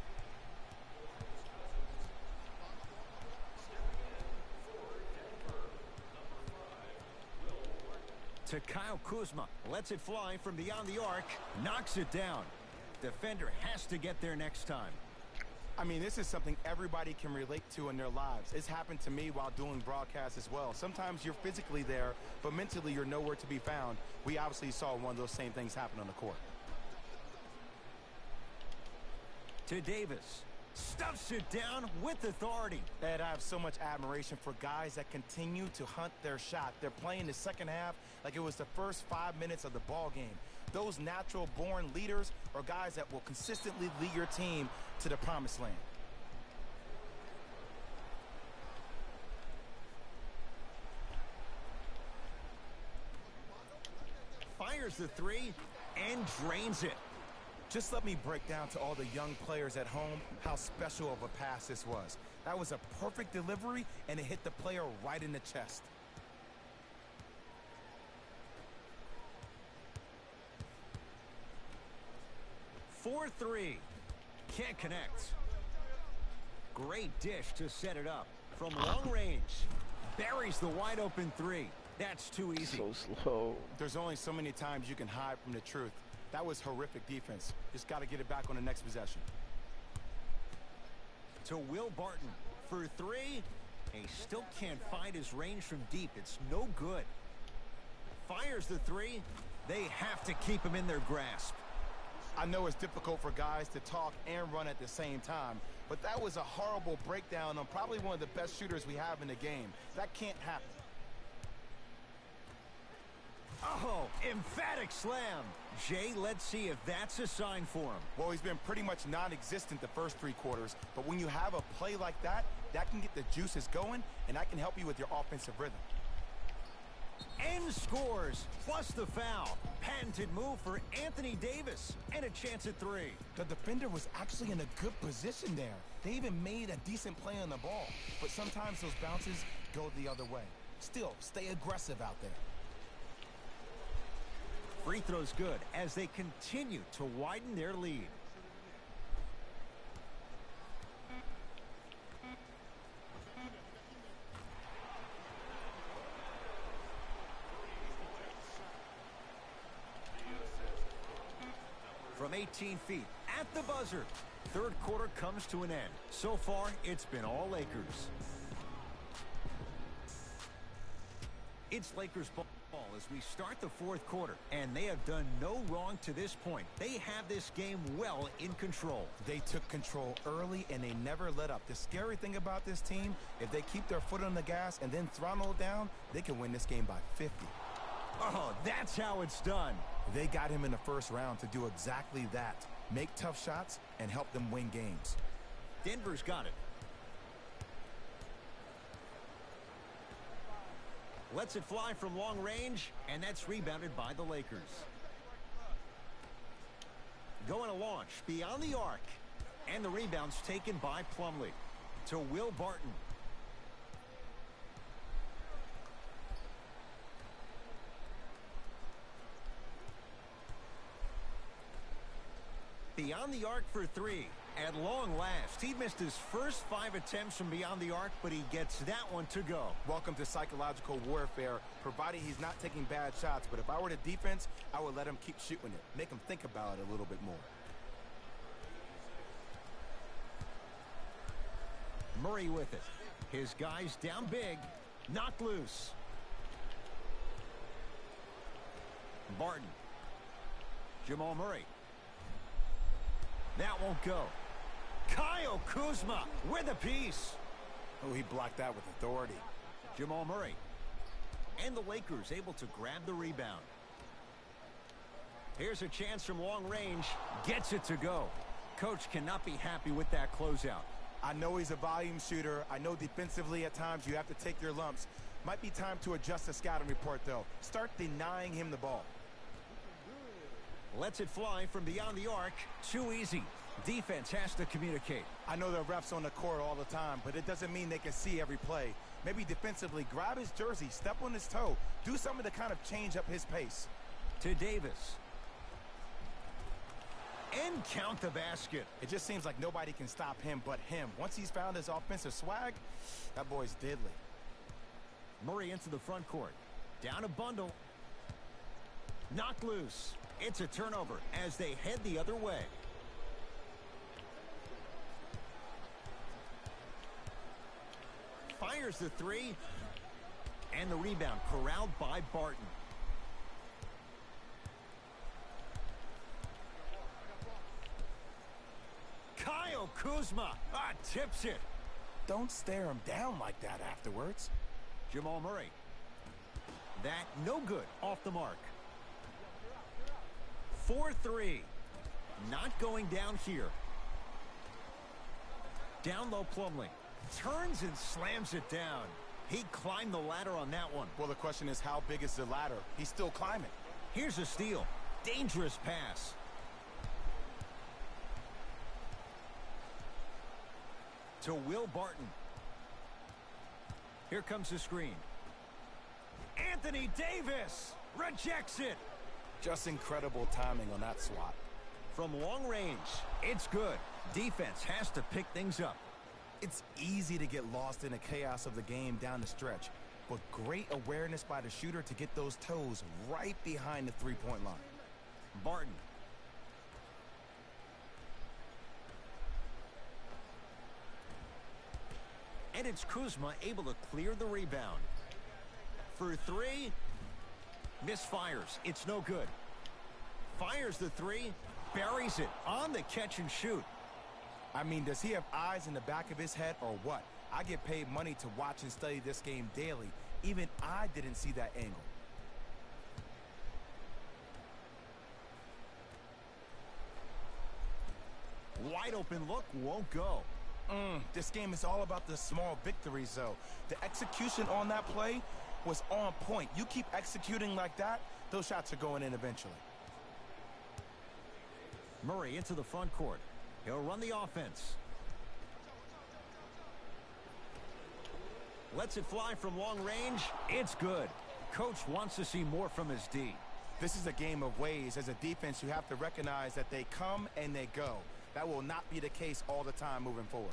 To Kyle Kuzma. Lets it fly from beyond the arc. Knocks it down. Defender has to get there next time. I mean, this is something everybody can relate to in their lives. It's happened to me while doing broadcasts as well. Sometimes you're physically there, but mentally you're nowhere to be found. We obviously saw one of those same things happen on the court. To Davis. Stuffs it down with authority. Ed, I have so much admiration for guys that continue to hunt their shot. They're playing the second half like it was the first 5 minutes of the ball game. Those natural-born leaders are guys that will consistently lead your team to the promised land. Fires the three and drains it. Just let me break down to all the young players at home how special of a pass this was. That was a perfect delivery, and it hit the player right in the chest. For three. Can't connect. Great dish to set it up. From long range. Buries the wide open three. That's too easy. So slow. There's only so many times you can hide from the truth. That was horrific defense. Just got to get it back on the next possession. To Will Barton for three. He still can't find his range from deep. It's no good. Fires the three. They have to keep him in their grasp. I know it's difficult for guys to talk and run at the same time, but that was a horrible breakdown on probably one of the best shooters we have in the game. That can't happen. Oh, emphatic slam. Jay, let's see if that's a sign for him. Well, he's been pretty much non-existent the first 3 quarters, but when you have a play like that, that can get the juices going, and that can help you with your offensive rhythm. And scores, plus the foul. Patented move for Anthony Davis, and a chance at three. The defender was actually in a good position there. They even made a decent play on the ball, but sometimes those bounces go the other way. Still, stay aggressive out there. Free throw's good as they continue to widen their lead. From 18 feet at the buzzer. Third quarter comes to an end. So far, it's been all Lakers. It's Lakers ball as we start the fourth quarter, and they have done no wrong to this point. They have this game well in control. They took control early, and they never let up. The scary thing about this team, if they keep their foot on the gas and then throttle it down, they can win this game by 50. Oh, that's how it's done. They got him in the first round to do exactly that. Make tough shots and help them win games. Denver's got it. Lets it fly from long range, and that's rebounded by the Lakers. Going to launch beyond the arc, and the rebound's taken by Plumlee. To Will Barton. Beyond the arc for three. At long last, he missed his first 5 attempts from beyond the arc, but he gets that one to go. Welcome to psychological warfare, provided he's not taking bad shots. But if I were the defense, I would let him keep shooting it. Make him think about it a little bit more. Murray with it. His guys down big. Knocked loose. Barton. Jamal Murray. That won't go. Kyle Kuzma with a piece. Oh, he blocked that with authority. Jamal Murray. And the Lakers able to grab the rebound. Here's a chance from long range. Gets it to go. Coach cannot be happy with that closeout. I know he's a volume shooter. I know defensively at times you have to take your lumps. Might be time to adjust the scouting report, though. Start denying him the ball. Lets it fly from beyond the arc. Too easy. Defense has to communicate. I know there are refs on the court all the time, but it doesn't mean they can see every play. Maybe defensively, grab his jersey, step on his toe, do something to kind of change up his pace. To Davis. And count the basket. It just seems like nobody can stop him but him. Once he's found his offensive swag, that boy's deadly. Murray into the front court. Down a bundle. Knocked loose. It's a turnover as they head the other way. Fires the three. And the rebound corralled by Barton. Kyle Kuzma tips it. Don't stare him down like that afterwards. Jamal Murray. That no good off the mark. 4-3. Not going down here. Down low Plumlee. Turns and slams it down. He climbed the ladder on that one. Well, the question is, how big is the ladder? He's still climbing. Here's a steal. Dangerous pass. To Will Barton. Here comes the screen. Anthony Davis rejects it. Just incredible timing on that swat. From long range, it's good. Defense has to pick things up. It's easy to get lost in the chaos of the game down the stretch, but great awareness by the shooter to get those toes right behind the three-point line. Barton. And it's Kuzma able to clear the rebound. For three. Misfires. It's no good. Fires the three. Buries it on the catch and shoot. I mean, does he have eyes in the back of his head or what? I get paid money to watch and study this game daily. Even I didn't see that angle. Wide open look won't go. This game is all about the small victories, though. The execution on that play was on point. You keep executing like that, those shots are going in eventually. Murray into the front court. He'll run the offense. Lets it fly from long range. It's good. Coach wants to see more from his D. This is a game of ways. As a defense, you have to recognize that they come and they go. That will not be the case all the time moving forward.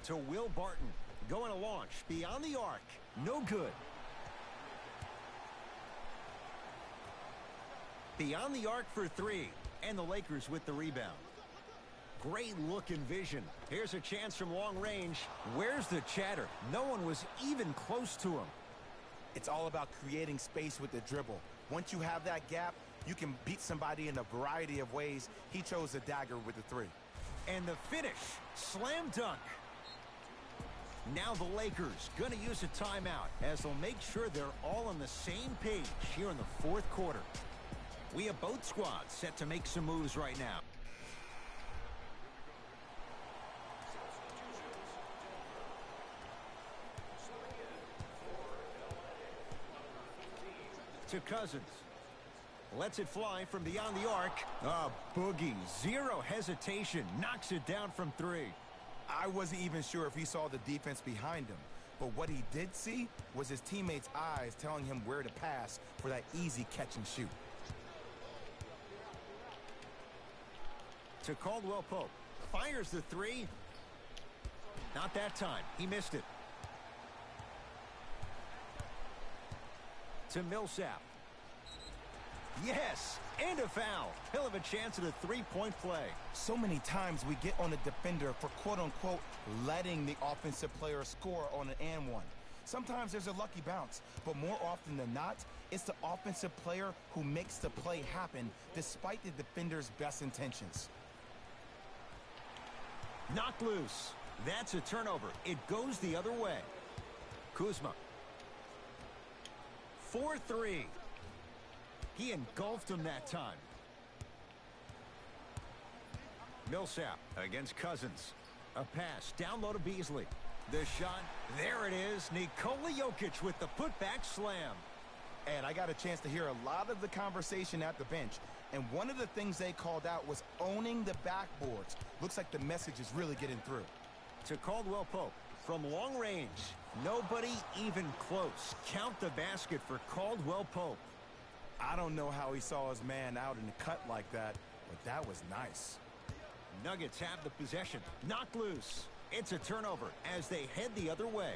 To Will Barton. Going to launch beyond the arc. No good. Beyond the arc for three. And the Lakers with the rebound. Great look and vision. Here's a chance from long range. Where's the chatter? No one was even close to him. It's all about creating space with the dribble. Once you have that gap, you can beat somebody in a variety of ways. He chose the dagger with the three. And the finish. Slam dunk. Now the Lakers going to use a timeout as they'll make sure they're all on the same page here in the fourth quarter. We have both squads set to make some moves right now. To Cousins. Lets it fly from beyond the arc. Boogie. Zero hesitation. Knocks it down from three. I wasn't even sure if he saw the defense behind him. But what he did see was his teammates' eyes telling him where to pass for that easy catch and shoot. To Caldwell Pope. Fires the three. Not that time. He missed it. To Millsap. Yes, and a foul. He'll have a chance at a three-point play. So many times we get on the defender for quote-unquote letting the offensive player score on an and one. Sometimes there's a lucky bounce, but more often than not, it's the offensive player who makes the play happen despite the defender's best intentions. Knocked loose. That's a turnover. It goes the other way. Kuzma. 4-3. He engulfed him that time. Millsap against Cousins. A pass down low to Beasley. The shot, there it is. Nikola Jokic with the putback slam. And I got a chance to hear a lot of the conversation at the bench. And one of the things they called out was owning the backboards. Looks like the message is really getting through. To Caldwell Pope from long range. Nobody even close. Count the basket for Caldwell Pope. I don't know how he saw his man out in the cut like that, but that was nice. Nuggets have the possession. Knocked loose. It's a turnover as they head the other way.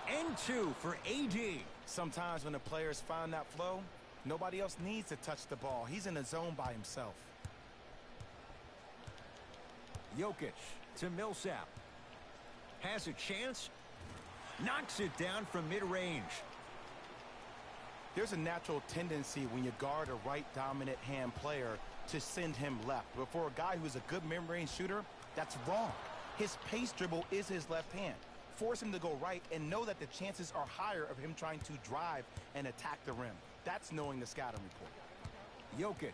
And 2 for AD. Sometimes when the players find that flow, nobody else needs to touch the ball. He's in the zone by himself. Jokic to Millsap. Has a chance. Knocks it down from mid-range. There's a natural tendency when you guard a right dominant hand player to send him left. But for a guy who's a good mid-range shooter, that's wrong. His pace dribble is his left hand. Force him to go right and know that the chances are higher of him trying to drive and attack the rim. That's knowing the scouting report. Jokic.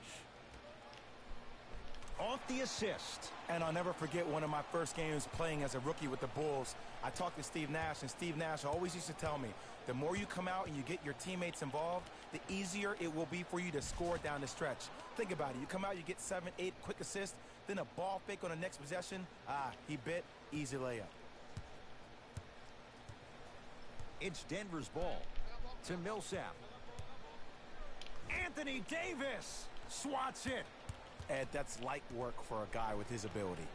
Off the assist. And I'll never forget one of my first games playing as a rookie with the Bulls. I talked to Steve Nash, and Steve Nash always used to tell me, the more you come out and you get your teammates involved, the easier it will be for you to score down the stretch. Think about it. You come out, you get 7, 8 quick assists, then a ball fake on the next possession. He bit. Easy layup. It's Denver's ball to Millsap. Anthony Davis swats it. Ed, that's light work for a guy with his ability.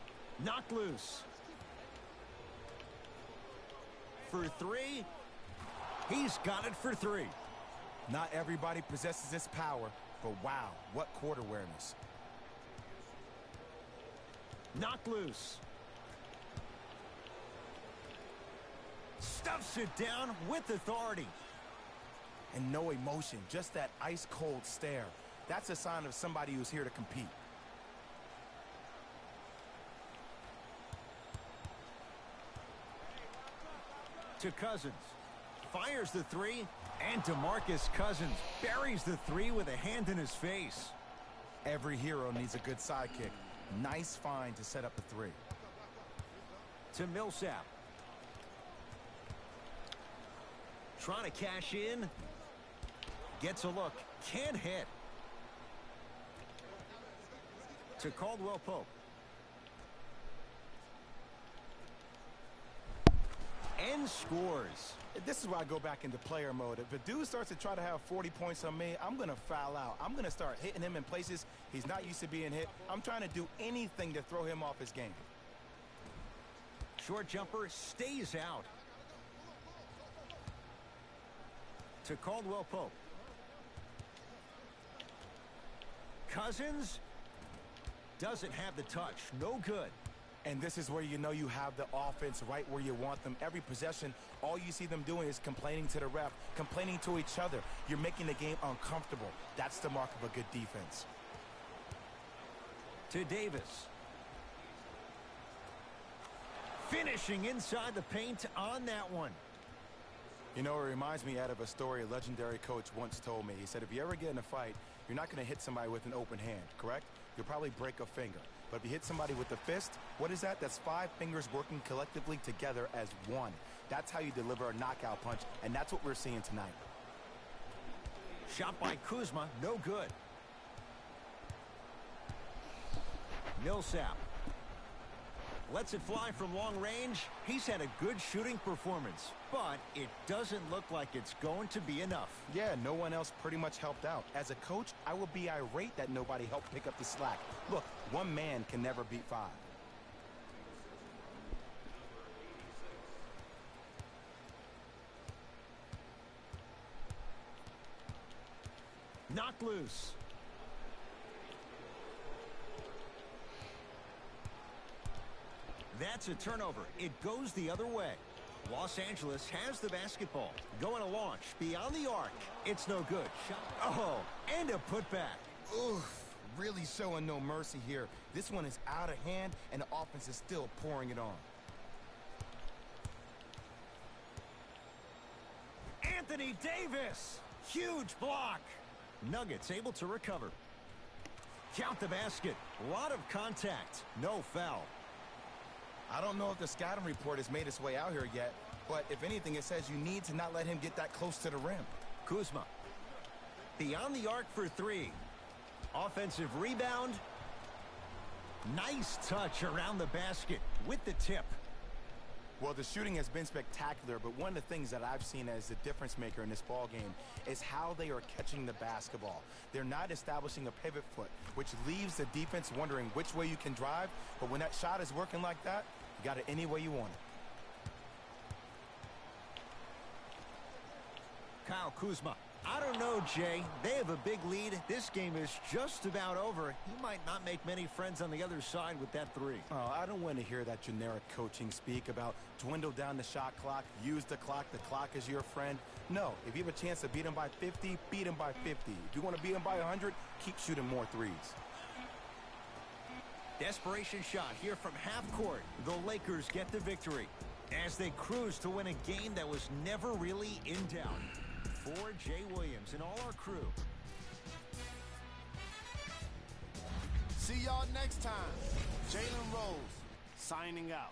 Knocked loose. For 3. He's got it for 3. Not everybody possesses this power, but wow, what court awareness. Knocked loose. Stuffs it down with authority. And no emotion, just that ice-cold stare. That's a sign of somebody who's here to compete. To Cousins. Fires the 3. And DeMarcus Cousins buries the 3 with a hand in his face. Every hero needs a good sidekick. Nice find to set up the 3. To Millsap. Trying to cash in. Gets a look. Can't hit. To Caldwell Pope. And scores. This is why I go back into player mode. If a dude starts to try to have 40 points on me, I'm going to foul out. I'm going to start hitting him in places he's not used to being hit. I'm trying to do anything to throw him off his game. Short jumper stays out. To Caldwell Pope. Cousins doesn't have the touch. No good. And this is where you know you have the offense right where you want them. Every possession, all you see them doing is complaining to the ref, complaining to each other. You're making the game uncomfortable. That's the mark of a good defense. To Davis. Finishing inside the paint on that one. You know, it reminds me out of a story a legendary coach once told me. He said, if you ever get in a fight, you're not going to hit somebody with an open hand, correct? You'll probably break a finger. But if you hit somebody with the fist, what is that? That's 5 fingers working collectively together as one. That's how you deliver a knockout punch, and that's what we're seeing tonight. Shot by Kuzma, no good. Millsap. Lets it fly from long range. He's had a good shooting performance, but it doesn't look like it's going to be enough. Yeah, no one else pretty much helped out. As a coach, I would be irate that nobody helped pick up the slack. Look, one man can never beat 5. Knocked loose. That's a turnover. It goes the other way. Los Angeles has the basketball. Going to launch beyond the arc. It's no good. Oh, and a putback. Oof, really showing no mercy here. This one is out of hand, and the offense is still pouring it on. Anthony Davis. Huge block. Nuggets able to recover. Count the basket. A lot of contact. No foul. I don't know if the scouting report has made its way out here yet, But if anything, it says you need to not let him get that close to the rim. Kuzma. Beyond the arc for three. Offensive rebound. Nice touch around the basket with the tip. Well, the shooting has been spectacular, but one of the things that I've seen as the difference maker in this ball game is how they are catching the basketball. They're not establishing a pivot foot, which leaves the defense wondering which way you can drive. But when that shot is working like that, you got it any way you want it. Kyle Kuzma. I don't know, Jay. They have a big lead. This game is just about over. He might not make many friends on the other side with that three. Oh, I don't want to hear that generic coaching speak about dwindle down the shot clock, use the clock is your friend. No, if you have a chance to beat him by 50, beat him by 50. If you want to beat him by 100, keep shooting more threes. Desperation shot here from half court. The Lakers get the victory as they cruise to win a game that was never really in doubt. For Jay Williams and all our crew. See y'all next time. Jalen Rose, signing out.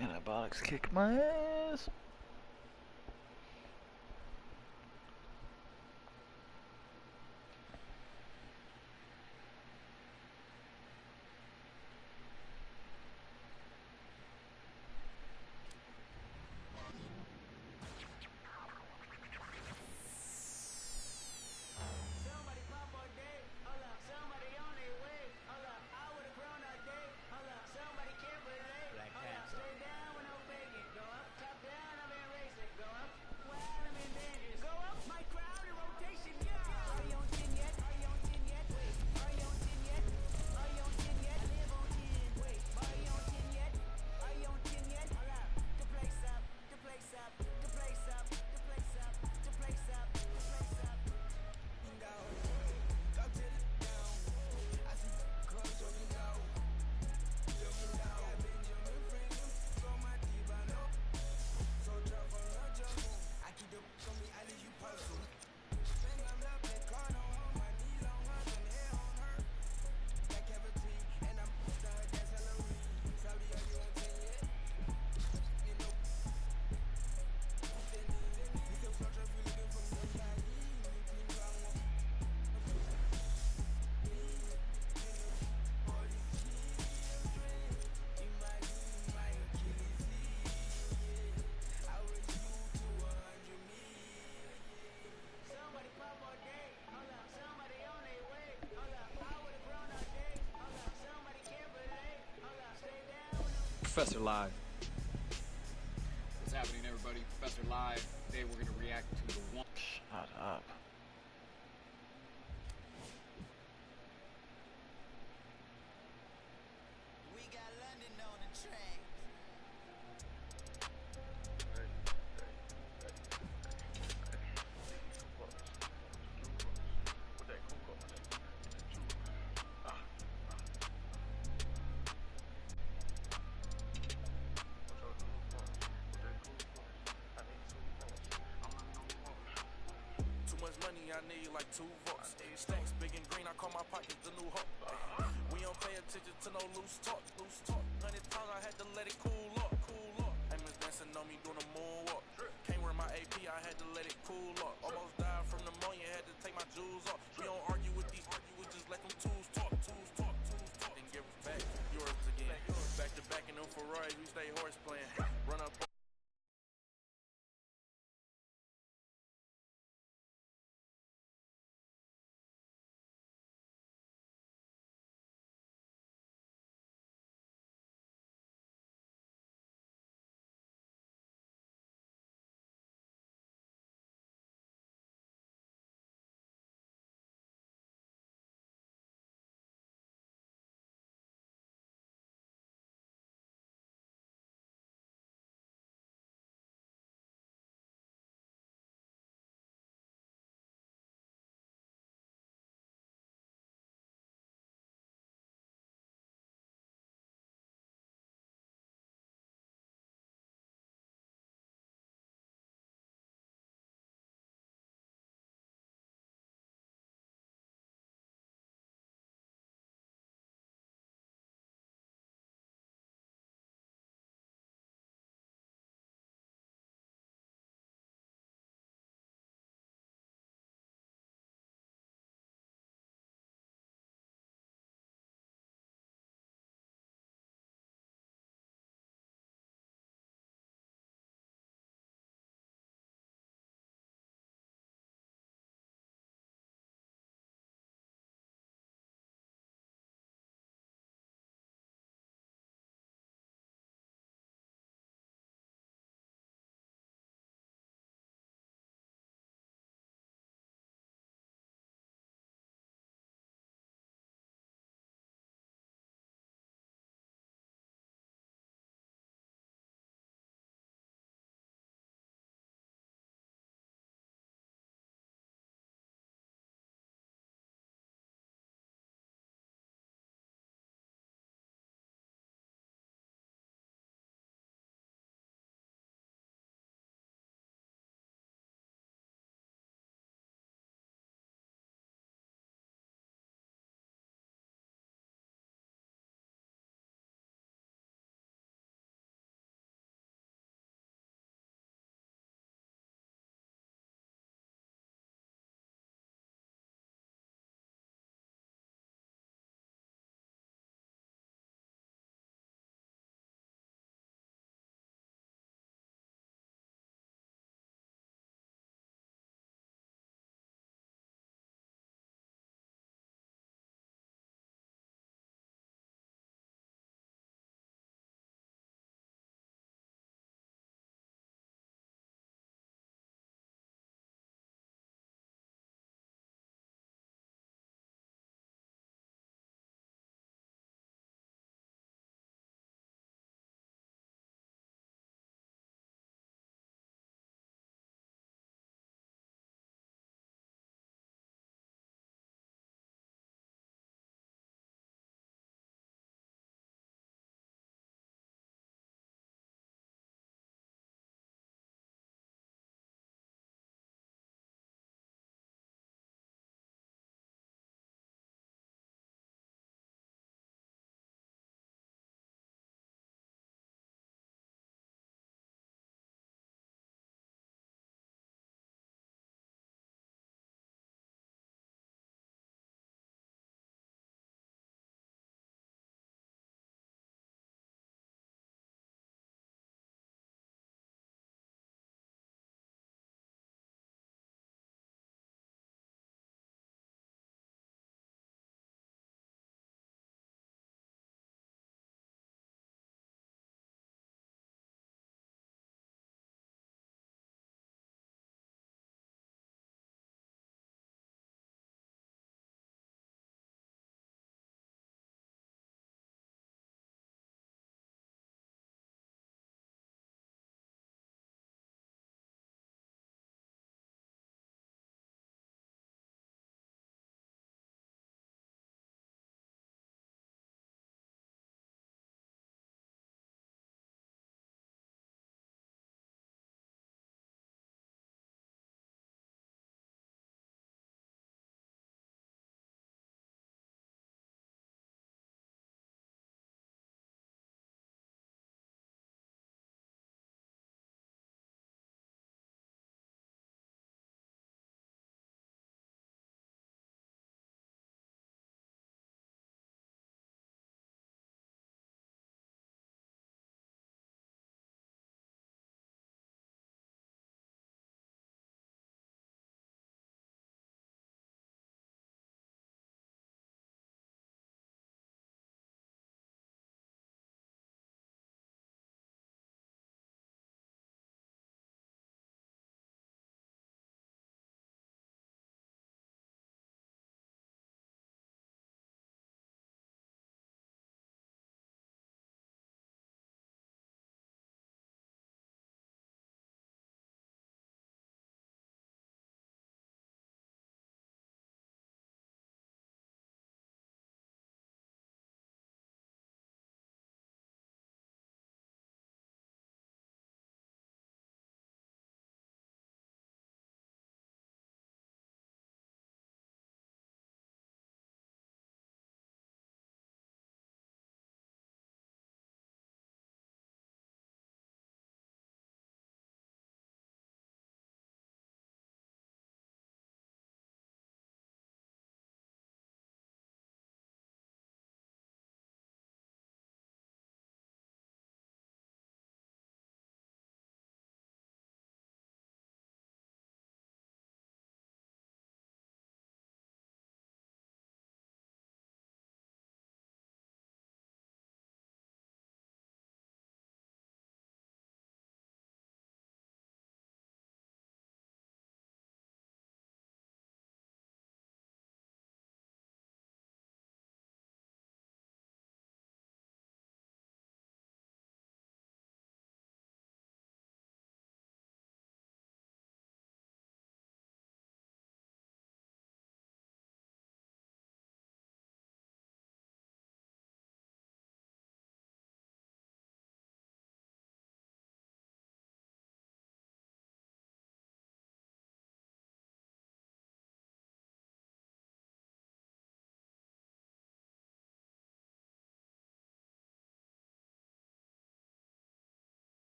Antibiotics kick my ass. Professor Live. What's happening, everybody? Professor Live. Today we're going to react to the one. Shut up. We got London on the track. Money, I need like 2 votes. Stacks big and green, I call my pockets the new hope. We don't pay attention to no loose talk. 100 times I had to let it cool up. Hey, Miss dancing on me doing a moonwalk. Can't wear my AP, I had to let it cool up. Almost died from pneumonia, had to take my jewels off. We don't argue.